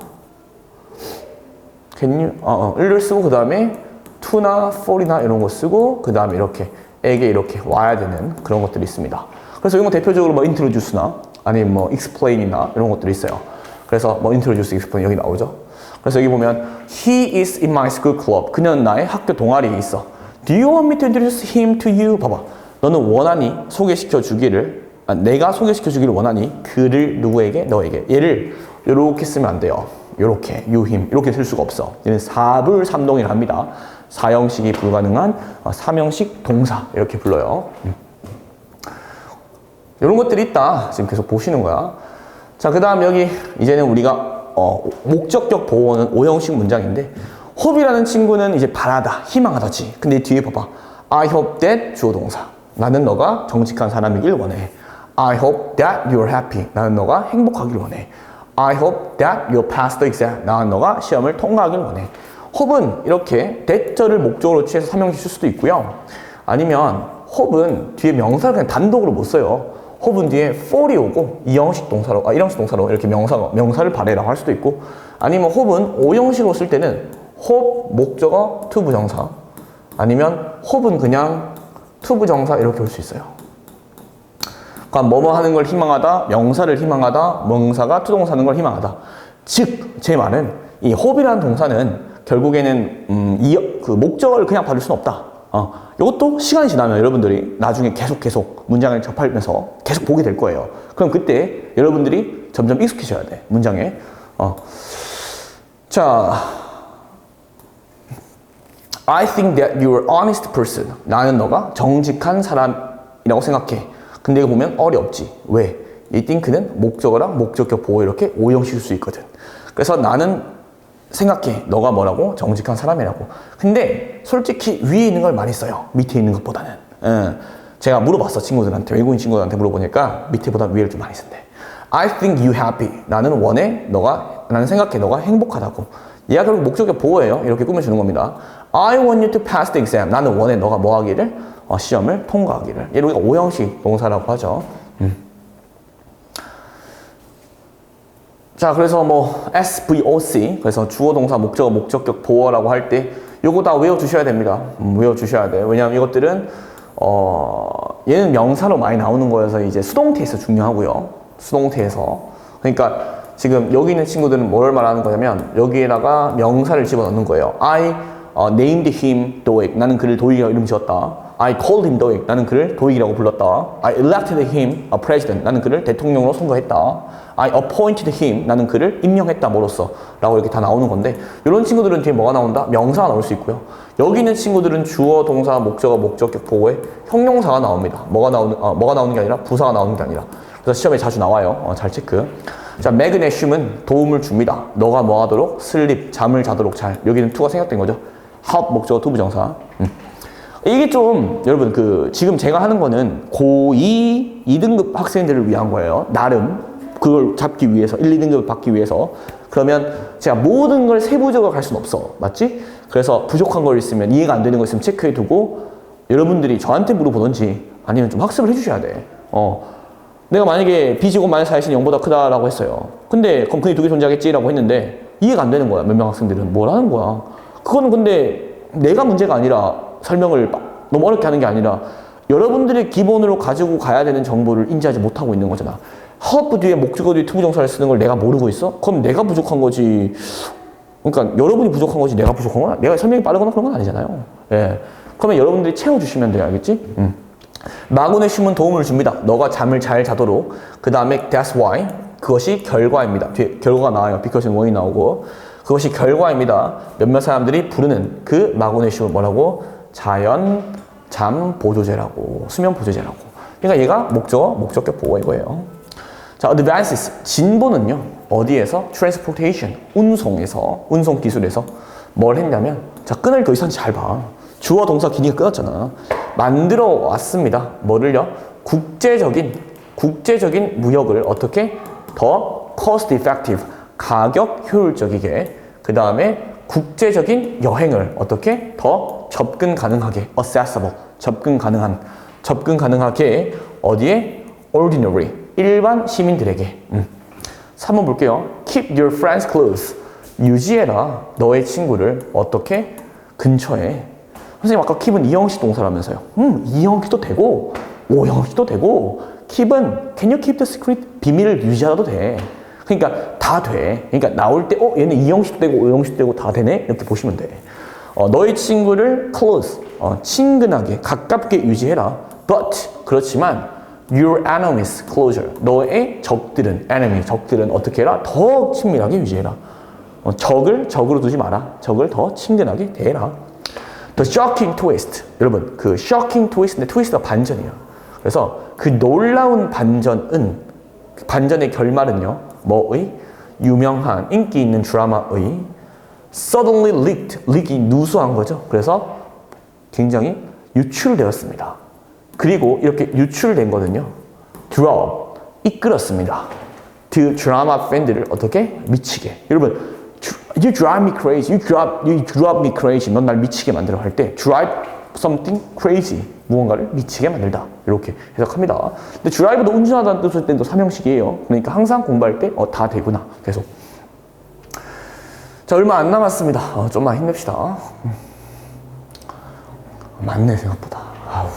을을 쓰고 그 다음에 to나 for이나 이런 거 쓰고 그 다음에 이렇게 에게 이렇게 와야 되는 그런 것들이 있습니다. 그래서 이런 거 대표적으로 뭐 introduce나 아니면 뭐 explain이나 이런 것들이 있어요. 그래서 뭐 introduce, explain 여기 나오죠. 그래서 여기 보면 he is in my school club. 그녀는 나의 학교 동아리에 있어. Do you want me to introduce him to you? 봐봐. 너는 원하니 소개시켜 주기를, 내가 소개시켜 주기를 원하니 그를 누구에게? 너에게. 얘를 이렇게 쓰면 안 돼요. 이렇게 you, him 이렇게 쓸 수가 없어. 얘는 사불삼동이라 합니다. 사형식이 불가능한 삼형식 동사 이렇게 불러요. 이런 것들이 있다. 지금 계속 보시는 거야. 자, 그 다음 여기 이제는 우리가 목적격 보호는 오형식 문장인데, hope이라는 친구는 이제 바라다, 희망하다지. 근데 뒤에 봐봐. I hope that 주어 동사. 나는 너가 정직한 사람이길 원해. I hope that you're happy. 나는 너가 행복하길 원해. I hope that you'll pass the exam. 나는 너가 시험을 통과하길 원해. hope은 이렇게 that절을 목적으로 취해서 삼형식 쓸 수도 있고요. 아니면 hope은 뒤에 명사를 그냥 단독으로 못 써요. hope은 뒤에 for이 오고 이형식 동사로, 일형식 동사로 이렇게 명사를 바래라고 할 수도 있고, 아니면 hope은 오형식으로 쓸 때는 hope 목적어 to 부정사, 아니면 hope은 그냥 to 부정사 이렇게 볼 수 있어요. 그러니까 뭐뭐 하는 걸 희망하다, 명사를 희망하다, 명사가 to 동사 하는 걸 희망하다. 즉, 제 말은 이 hope이라는 동사는 결국에는 그 목적어를 그냥 받을 수는 없다. 이것도 시간이 지나면 여러분들이 나중에 계속 문장을 접하면서 계속 보게 될 거예요. 그럼 그때 여러분들이 점점 익숙해져야 돼, 문장에. 자, I think that you're an honest person. 나는 너가 정직한 사람이라고 생각해. 근데 이거 보면 어렵지. 왜? 이 think는 목적어랑 목적격 보호 이렇게 오형식일 수 있거든. 그래서 나는 생각해. 너가 뭐라고? 정직한 사람이라고. 근데 솔직히 위에 있는 걸 많이 써요. 밑에 있는 것보다는. 제가 물어봤어, 친구들한테. 외국인 친구들한테 물어보니까 밑에보다 위를 좀 많이 쓴대. I think you happy. 나는 원해. 나는 생각해. 너가 행복하다고. 얘가 결국 목적격 보호예요. 이렇게 꾸며주는 겁니다. I want you to pass the exam. 나는 원해. 너가 뭐 하기를? 시험을 통과하기를. 얘를 우리가 오형식 동사라고 하죠. 자, 그래서 뭐 SVOC, 그래서 주어, 동사, 목적어, 목적격, 보어라고 할 때 요거 다 외워주셔야 됩니다. 외워주셔야 돼요. 왜냐하면 이것들은 얘는 명사로 많이 나오는 거여서 이제 수동태에서 중요하고요. 수동태에서. 그러니까 지금 여기 있는 친구들은 뭘 말하는 거냐면 여기에다가 명사를 집어넣는 거예요. I named him 도익. 나는 그를 도익이라고 이름 지었다. I called him 도익. 나는 그를 도익이라고 불렀다. I elected him a president. 나는 그를 대통령으로 선거했다. I appointed him. 나는 그를 임명했다. 뭐로써? 라고 이렇게 다 나오는 건데 이런 친구들은 뒤에 뭐가 나온다? 명사가 나올 수 있고요. 여기 있는 친구들은 주어, 동사, 목적어, 목적격, 보어에 형용사가 나옵니다. 뭐가 나오는 게 아니라 부사가 나오는 게 아니라. 그래서 시험에 자주 나와요. 잘 체크. 자, 매그네슘은 도움을 줍니다. 너가 뭐 하도록? 슬립, 잠을 자도록 잘. 여기는 to가 생략된 거죠. help, 목적어, to 부정사. 이게 좀 여러분 지금 제가 하는 거는 고2 2등급 학생들을 위한 거예요. 나름 그걸 잡기 위해서 1, 2등급 받기 위해서. 그러면 제가 모든 걸 세부적으로 갈 수는 없어. 맞지? 그래서 부족한 거 있으면 이해가 안 되는 거 있으면 체크해 두고 여러분들이 저한테 물어보든지 아니면 좀 학습을 해 주셔야 돼. 내가 만약에 B제곱 마이너스 4는 0보다 크다라고 했어요. 근데 그럼 그게 두 개 존재하겠지라고 했는데 이해가 안 되는 거야. 몇 명 학생들은 뭐라는 거야. 그거는 근데 내가 문제가 아니라 설명을 너무 어렵게 하는 게 아니라 여러분들의 기본으로 가지고 가야 되는 정보를 인지하지 못하고 있는 거잖아. help 뒤에 목적어 뒤에 투부정사를 쓰는 걸 내가 모르고 있어? 그럼 내가 부족한 거지. 그러니까 여러분이 부족한 거지 내가 부족한 건 내가 설명이 빠르거나 그런 건 아니잖아요. 예. 그러면 여러분들이 채워주시면 돼요. 알겠지? 마그네슘은 도움을 줍니다. 너가 잠을 잘 자도록. 그 다음에 that's why. 그것이 결과입니다. 뒤에 결과가 나와요. because and when이 나오고. 그것이 결과입니다. 몇몇 사람들이 부르는 그 마그네슘을 뭐라고? 자연 잠 보조제라고. 수면 보조제라고. 그러니까 얘가 목적어, 목적격 보어 이거예요. 자, advances. 진보는요. 어디에서? transportation. 운송에서. 운송 기술에서 뭘 했냐면 자, 끈을 더 이상 잘 봐. 주어 동사 기니가 끊었잖아. 만들어 왔습니다. 뭐를요? 국제적인 무역을 어떻게 더 cost effective 가격 효율적이게 그 다음에 국제적인 여행을 어떻게 더 접근 가능하게 accessible 접근 가능하게 어디에? ordinary 일반 시민들에게 3번 볼게요. keep your friends close 유지해라 너의 친구를 어떻게? 근처에. 선생님 아까 keep은 이형식 동사라면서요. 이형식도 되고 오형식도 되고 keep은 can you keep the secret? 비밀을 유지하라도 돼. 그러니까 다 돼. 그러니까 나올 때 얘는 이형식도 되고 오형식도 되고 다 되네? 이렇게 보시면 돼. 너의 친구를 close 친근하게 가깝게 유지해라. But 그렇지만 your enemies closer 너의 적들은 적들은 어떻게 해라? 더 친밀하게 유지해라. 적을 적으로 두지 마라. 적을 더 친근하게 대해라. The shocking twist. 여러분, 그 shocking twist인데 twist가 반전이에요. 그래서 그 놀라운 반전의 결말은요. 뭐의? 유명한 인기 있는 드라마의 suddenly leak이 누수한 거죠. 그래서 굉장히 유출되었습니다. 그리고 이렇게 유출된 거는요. drove 이끌었습니다. 그 드라마 팬들을 어떻게? 미치게. 여러분 You drive me crazy. You drive me crazy. 넌 날 미치게 만들어 할 때 drive something crazy. 무언가를 미치게 만들다. 이렇게 해석합니다. 근데 drive도 운전하다는 뜻일 때도 삼형식이에요. 그러니까 항상 공부할 때 다 되구나. 계속. 자, 얼마 안 남았습니다. 좀만 힘냅시다. 많네 생각보다. 아우.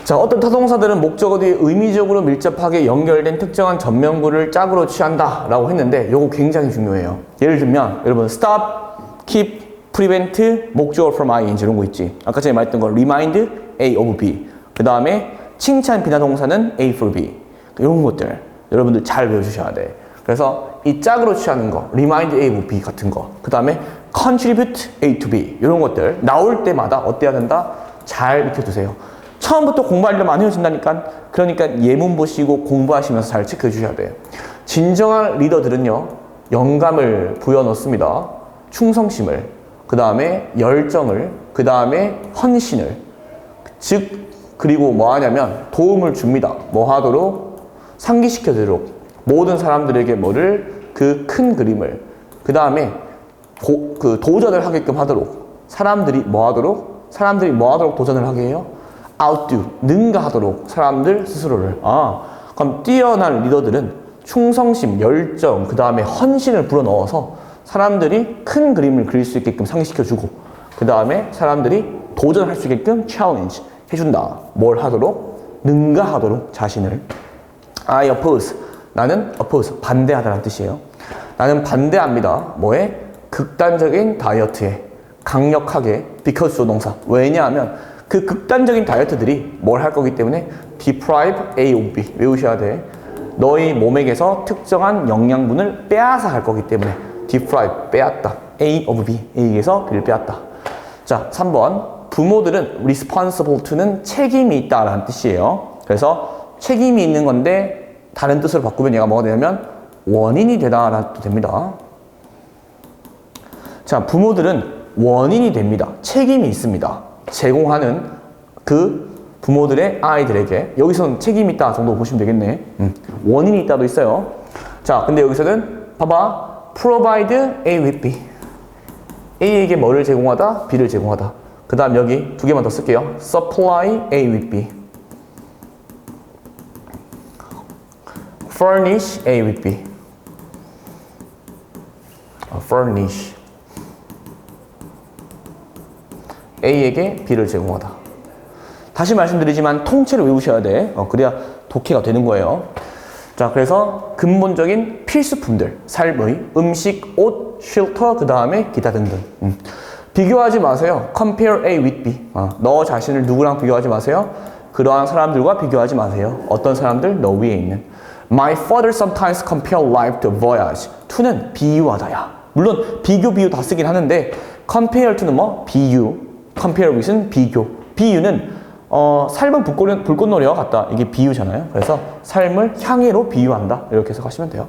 자, 어떤 타동사들은 목적어 뒤에 의미적으로 밀접하게 연결된 특정한 전면구를 짝으로 취한다 라고 했는데 요거 굉장히 중요해요. 예를 들면 여러분 stop, keep, prevent, 목적어 from ing 이런 거 있지. 아까 전에 말했던 거 remind A of B 그 다음에 칭찬 비나동사는 A for B 이런 것들 여러분들 잘 외워주셔야 돼. 그래서 이 짝으로 취하는 거 remind A of B 같은 거 그 다음에 contribute A to B 이런 것들 나올 때마다 어때야 된다? 잘 익혀두세요. 처음부터 공부하려면 안 헤어진다니까. 그러니까 예문 보시고 공부하시면서 잘 체크해 주셔야 돼요. 진정한 리더들은요. 영감을 부여 넣습니다. 충성심을, 그 다음에 열정을, 그 다음에 헌신을. 즉 그리고 뭐 하냐면 도움을 줍니다. 뭐 하도록? 상기시켜주도록. 모든 사람들에게 뭐를? 그 큰 그림을. 그 다음에 그 도전을 하게끔 하도록. 사람들이 뭐 하도록 도전을 하게 해요? outdo, 능가하도록 사람들 스스로를. 그럼 뛰어난 리더들은 충성심, 열정, 그 다음에 헌신을 불어넣어서 사람들이 큰 그림을 그릴 수 있게끔 상기시켜주고, 그 다음에 사람들이 도전할 수 있게끔 챌린지 해준다. 뭘 하도록? 능가하도록 자신을. I oppose. 나는 oppose. 반대하다라는 뜻이에요. 나는 반대합니다. 뭐에? 극단적인 다이어트에. 강력하게. because 조동사. 왜냐하면 그 극단적인 다이어트들이 뭘 할 거기 때문에 deprive A of B. 외우셔야 돼. 너희 몸에게서 특정한 영양분을 빼앗아 갈 거기 때문에 deprive. 빼앗다. A of B. A에게서 B를 빼앗다. 자, 3번. 부모들은 responsible to는 책임이 있다라는 뜻이에요. 그래서 책임이 있는 건데 다른 뜻으로 바꾸면 얘가 뭐가 되냐면 원인이 되다라는 뜻도 됩니다. 자, 부모들은 원인이 됩니다. 책임이 있습니다. 제공하는 그 부모들의 아이들에게. 여기서는 책임이 있다 정도 보시면 되겠네. 원인이 있다도 있어요. 자, 근데 여기서는 봐봐. provide A with B. A에게 뭐를 제공하다? B를 제공하다. 그 다음 여기 두 개만 더 쓸게요. supply A with B. furnish A with B. furnish. A에게 B를 제공하다. 다시 말씀드리지만 통째로 외우셔야 돼. 그래야 독해가 되는 거예요. 자, 그래서 근본적인 필수품들, 삶의 음식, 옷, 쉘터, 그 다음에 기타 등등. 비교하지 마세요. compare A with B. 너 자신을 누구랑 비교하지 마세요. 그러한 사람들과 비교하지 마세요. 어떤 사람들? 너 위에 있는. My father sometimes compare life to voyage. to는 비유하다야. 물론 비교 다 쓰긴 하는데 compare to는 뭐? 비유. compare with은 비교. 비유는 삶은 불꽃놀이와 같다. 이게 비유잖아요. 그래서 삶을 향해로 비유한다. 이렇게 해석하시면 돼요.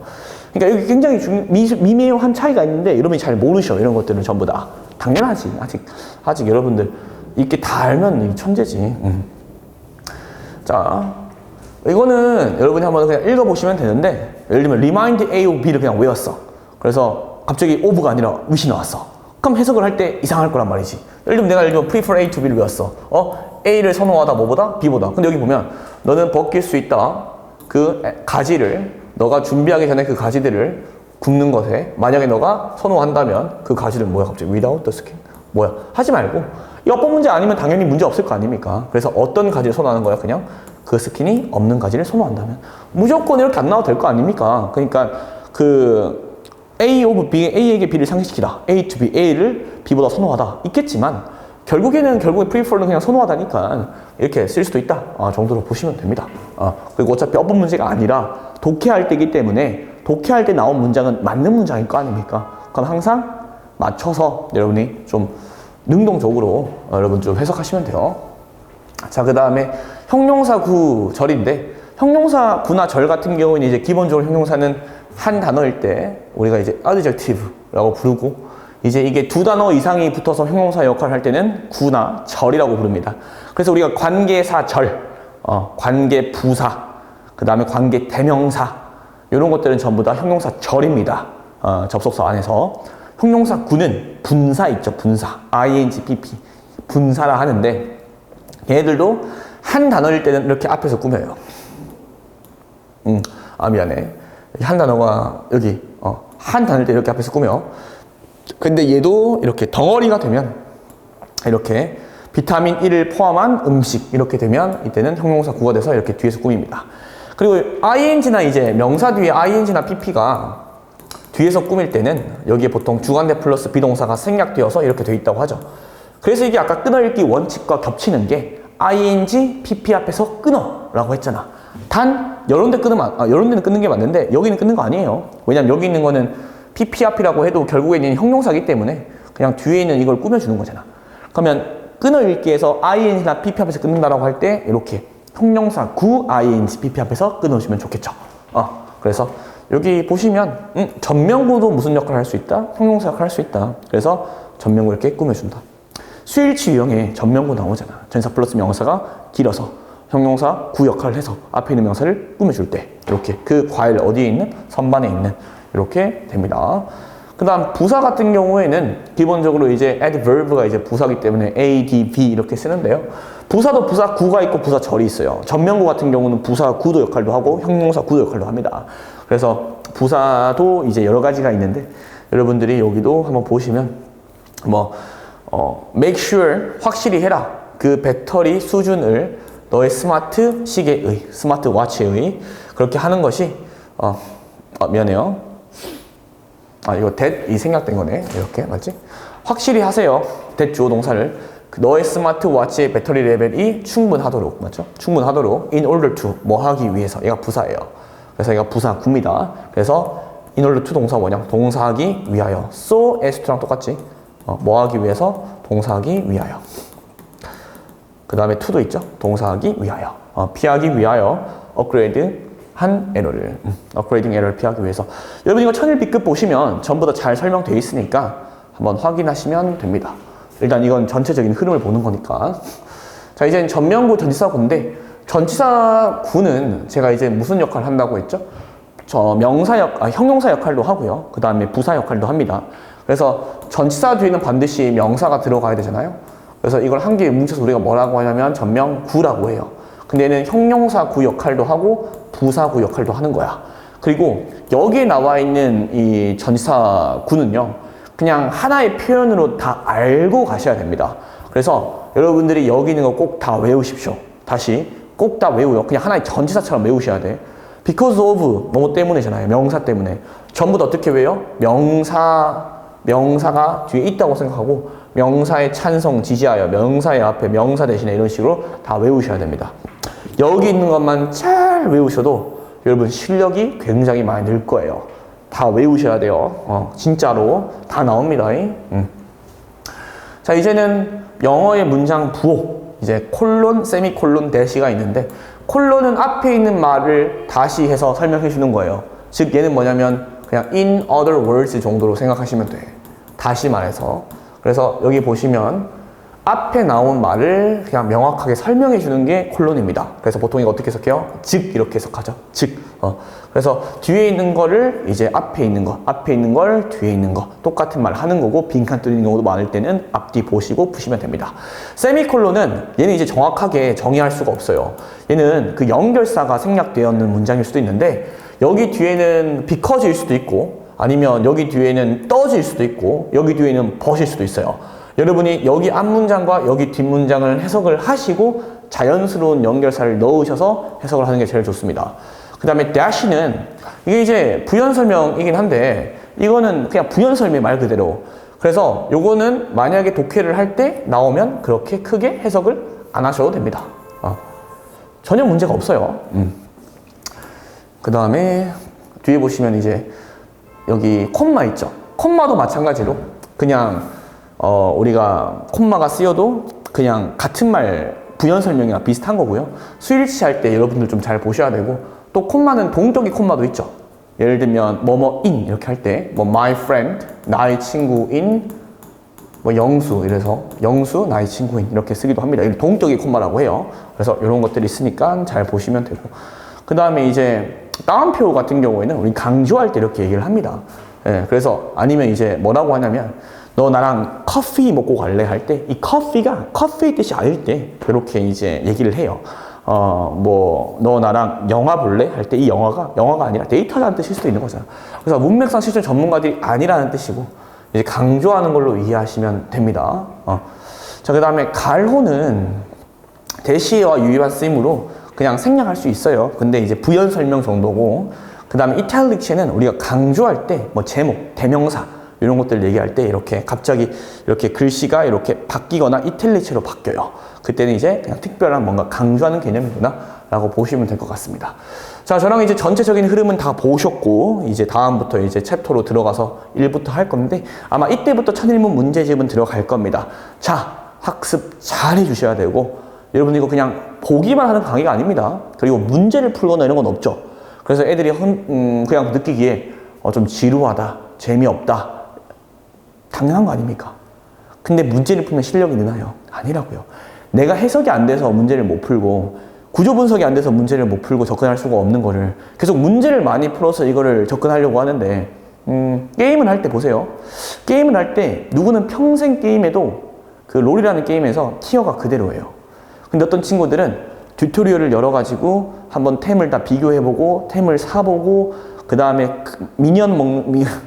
그러니까 여기 굉장히 미묘한 차이가 있는데 여러분이 잘 모르셔. 이런 것들은 전부 다. 당연하지. 아직 여러분들 이렇게 다 알면 천재지. 자, 이거는 여러분이 한번 그냥 읽어보시면 되는데, 예를 들면 remind A of B를 그냥 외웠어. 그래서 갑자기 of가 아니라 with이 나왔어. 그럼 해석을 할 때 이상할 거란 말이지. 예를 들면 내가 prefer A to B를 외웠어. A를 선호하다 뭐보다? B보다. 근데 여기 보면 너는 벗길 수 있다. 그 가지를 너가 준비하기 전에 그 가지들을 굽는 것에 만약에 너가 선호한다면 그 가지는 뭐야 갑자기? without the skin? 뭐야? 하지 말고. 여법 문제 아니면 당연히 문제 없을 거 아닙니까? 그래서 어떤 가지를 선호하는 거야? 그냥 그 스킨이 없는 가지를 선호한다면 무조건 이렇게 안 나와도 될 거 아닙니까? 그러니까 그 A of B, A에게 B를 상기시키다. A to B, A를 B보다 선호하다. 있겠지만 결국에 prefer는 그냥 선호하다니까 이렇게 쓸 수도 있다 정도로 보시면 됩니다. 그리고 어차피 어법 문제가 아니라 독해할 때이기 때문에 독해할 때 나온 문장은 맞는 문장일 거 아닙니까? 그럼 항상 맞춰서 여러분이 좀 능동적으로 여러분 좀 해석하시면 돼요. 자, 그 다음에 형용사 구절인데 형용사 구나 절 같은 경우는 이제 기본적으로 형용사는 한 단어일 때 우리가 이제 adjective라고 부르고 이제 이게 두 단어 이상이 붙어서 형용사 역할을 할 때는 구나 절이라고 부릅니다. 그래서 우리가 관계사절, 관계부사, 그 다음에 관계대명사 이런 것들은 전부 다 형용사절입니다. 접속사 안에서. 형용사 구는 분사 있죠. 분사. ing, pp. 분사라 하는데 얘들도 한 단어일 때는 이렇게 앞에서 꾸며요. 미안해. 한 단어가 여기 한 단어일 때 이렇게 앞에서 꾸며. 근데 얘도 이렇게 덩어리가 되면 이렇게 비타민 E를 포함한 음식 이렇게 되면 이때는 형용사 구가 돼서 이렇게 뒤에서 꾸밉니다. 그리고 ing나 이제 명사 뒤에 ing나 pp가 뒤에서 꾸밀 때는 여기에 보통 주관대 플러스 비동사가 생략되어서 이렇게 돼 있다고 하죠. 그래서 이게 아까 끊어읽기 원칙과 겹치는 게 ing, pp 앞에서 끊어 라고 했잖아. 단 이런 데는 끊는 게 맞는데 여기는 끊는 거 아니에요. 왜냐면 여기 있는 거는 pp 앞이라고 해도 결국에는 형용사이기 때문에 그냥 뒤에 있는 이걸 꾸며주는 거잖아. 그러면 끊어읽기에서 ing나 pp 앞에서 끊는다라고 할 때 이렇게 형용사 구 ing, pp 앞에서 끊어주면 좋겠죠. 그래서 여기 보시면 전명구도 무슨 역할을 할 수 있다? 형용사 역할을 할 수 있다. 그래서 전명구 이렇게 꾸며준다. 수일치 유형에 전명구 나오잖아. 전사 플러스 명사가 길어서 형용사 구 역할을 해서 앞에 있는 명사를 꾸며줄 때 이렇게 그 과일 어디에 있는? 선반에 있는 이렇게 됩니다. 그 그 다음 부사 같은 경우에는 기본적으로 이제 adverb가 이제 부사기 때문에 A, D, B 이렇게 쓰는데요. 부사도 부사 구가 있고 부사 절이 있어요. 전명구 같은 경우는 부사 구도 역할도 하고 형용사 구도 역할도 합니다. 그래서 부사도 이제 여러 가지가 있는데 여러분들이 여기도 한번 보시면 make sure 확실히 해라. 그 배터리 수준을 너의 스마트 시계의, 스마트 워치의 그렇게 하는 것이 미안해요. 이거 that 이 생략된 거네. 이렇게 맞지? 확실히 하세요. that 주어 동사를 너의 스마트 워치의 배터리 레벨이 충분하도록 맞죠? 충분하도록 in order to 뭐 하기 위해서 얘가 부사예요. 그래서 얘가 부사 구입니다. 그래서 in order to 동사 원형 동사하기 위하여 so as to랑 똑같지? 뭐 하기 위해서 동사하기 위하여. 그 다음에 to도 있죠? 동사하기 위하여. 피하기 위하여 upgrade 한 에러를 업그레이딩 에러를 피하기 위해서 여러분 이거 천일 B급 보시면 전부 다 잘 설명되어 있으니까 한번 확인하시면 됩니다. 일단 이건 전체적인 흐름을 보는 거니까. 자, 이제 전명구 전치사구인데 전치사구는 제가 이제 무슨 역할을 한다고 했죠? 형용사 역할도 하고요. 그 다음에 부사 역할도 합니다. 그래서 전치사 뒤에는 반드시 명사가 들어가야 되잖아요. 그래서 이걸 한 개에 뭉쳐서 우리가 뭐라고 하냐면 전명구라고 해요. 근데 얘는 형용사 구 역할도 하고 부사구 역할도 하는 거야. 그리고 여기에 나와 있는 이 전치사 구는요, 그냥 하나의 표현으로 다 알고 가셔야 됩니다. 그래서 여러분들이 여기 있는 거 꼭 다 외우십시오. 다시 꼭 다 외우요. 그냥 하나의 전치사처럼 외우셔야 돼. Because of 뭐뭐 때문에잖아요. 명사 때문에. 전부 다 어떻게 외워요? 명사가 뒤에 있다고 생각하고 명사의 찬성 지지하여 명사의 앞에 명사 대신에 이런 식으로 다 외우셔야 됩니다. 여기 있는 것만 잘 외우셔도 여러분 실력이 굉장히 많이 늘 거예요. 다 외우셔야 돼요. 진짜로 다 나옵니다. 자, 이제는 영어의 문장 부호 이제 콜론, 세미콜론, 대시가 있는데 콜론은 앞에 있는 말을 다시 해서 설명해 주는 거예요. 즉 얘는 뭐냐면 그냥 in other words 정도로 생각하시면 돼. 다시 말해서. 그래서 여기 보시면 앞에 나온 말을 그냥 명확하게 설명해 주는 게 콜론입니다. 그래서 보통 이거 어떻게 해석해요? 즉 이렇게 해석하죠. 즉. 그래서 뒤에 있는 거를 이제 앞에 있는 거, 앞에 있는 걸 뒤에 있는 거 똑같은 말 하는 거고 빈칸 뚫리는 경우도 많을 때는 앞뒤 보시고 푸시면 됩니다. 세미콜론은 얘는 이제 정확하게 정의할 수가 없어요. 얘는 그 연결사가 생략되어 있는 문장일 수도 있는데 여기 뒤에는 because일 수도 있고 아니면 여기 뒤에는 does일 수도 있고 여기 뒤에는 but일 수도 있어요. 여러분이 여기 앞문장과 여기 뒷문장을 해석을 하시고 자연스러운 연결사를 넣으셔서 해석을 하는 게 제일 좋습니다. 그 다음에 dash는 이게 이제 부연설명이긴 한데 이거는 그냥 부연설명 말 그대로. 그래서 요거는 만약에 독해를 할 때 나오면 그렇게 크게 해석을 안 하셔도 됩니다. 전혀 문제가 없어요. 그 다음에 뒤에 보시면 이제 여기 콤마 있죠. 콤마도 마찬가지로 그냥 우리가 콤마가 쓰여도 그냥 같은 말 부연 설명이랑 비슷한 거고요. 수일치 할 때 여러분들 좀 잘 보셔야 되고 또 콤마는 동격의 콤마도 있죠. 예를 들면 뭐뭐인 이렇게 할 때 뭐 my friend 나의 친구인 뭐 영수 이래서 영수 나의 친구인 이렇게 쓰기도 합니다. 이걸 동격의 콤마라고 해요. 그래서 이런 것들이 있으니까 잘 보시면 되고 그 다음에 이제 따옴표 같은 경우에는 우리 강조할 때 이렇게 얘기를 합니다. 예, 그래서 아니면 이제 뭐라고 하냐면 너 나랑 커피 먹고 갈래? 할 때 이 커피가 커피의 뜻이 아닐 때 그렇게 이제 얘기를 해요. 뭐 너 나랑 영화 볼래? 할 때 이 영화가 아니라 데이터라는 뜻일 수도 있는 거잖아. 그래서 문맥상 실제 전문가들이 아니라는 뜻이고 이제 강조하는 걸로 이해하시면 됩니다. 자, 그 다음에 갈호는 대시와 유의반 쓰임으로 그냥 생략할 수 있어요. 근데 이제 부연 설명 정도고 그 다음에 이탈릭시는 우리가 강조할 때 뭐 제목, 대명사 이런 것들 얘기할 때 이렇게 갑자기 이렇게 글씨가 이렇게 바뀌거나 이탈리치로 바뀌어요. 그때는 이제 그냥 특별한 뭔가 강조하는 개념이구나 라고 보시면 될 것 같습니다. 자, 저랑 이제 전체적인 흐름은 다 보셨고 이제 다음부터 이제 챕터로 들어가서 1부터 할 건데 아마 이때부터 천일문 문제집은 들어갈 겁니다. 자, 학습 잘 해주셔야 되고 여러분 이거 그냥 보기만 하는 강의가 아닙니다. 그리고 문제를 풀거나 이런 건 없죠. 그래서 애들이 그냥 느끼기에 좀 지루하다, 재미없다 당연한 거 아닙니까? 근데 문제를 풀면 실력이 느나요? 아니라고요. 내가 해석이 안 돼서 문제를 못 풀고 구조 분석이 안 돼서 문제를 못 풀고 접근할 수가 없는 거를 계속 문제를 많이 풀어서 이거를 접근하려고 하는데 게임을 할 때 보세요. 게임을 할 때 누구는 평생 게임해도 그 롤이라는 게임에서 티어가 그대로예요. 근데 어떤 친구들은 튜토리얼을 열어가지고 한번 템을 다 비교해보고 템을 사보고 그 다음에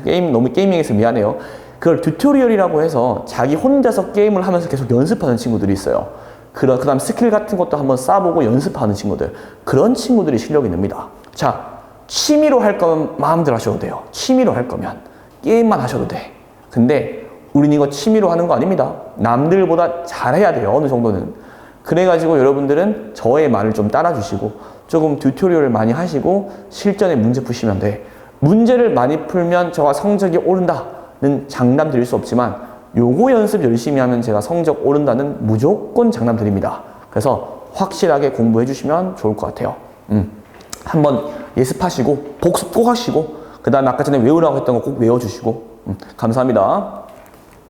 게임 너무 게이밍해서 미안해요. 그걸 튜토리얼이라고 해서 자기 혼자서 게임을 하면서 계속 연습하는 친구들이 있어요. 그 다음 스킬 같은 것도 한번 쌓아보고 연습하는 친구들. 그런 친구들이 실력이 늡니다. 자, 취미로 할 거면 마음대로 하셔도 돼요. 취미로 할 거면 게임만 하셔도 돼. 근데 우린 이거 취미로 하는 거 아닙니다. 남들보다 잘해야 돼요. 어느 정도는. 그래가지고 여러분들은 저의 말을 좀 따라주시고 조금 튜토리얼을 많이 하시고 실전에 문제 푸시면 돼. 문제를 많이 풀면 저가 성적이 오른다는 장담 드릴 수 없지만 요거 연습 열심히 하면 제가 성적 오른다는 무조건 장담 드립니다. 그래서 확실하게 공부해 주시면 좋을 것 같아요. 한번 예습하시고 복습 꼭 하시고 그 다음에 아까 전에 외우라고 했던 거 꼭 외워주시고 감사합니다.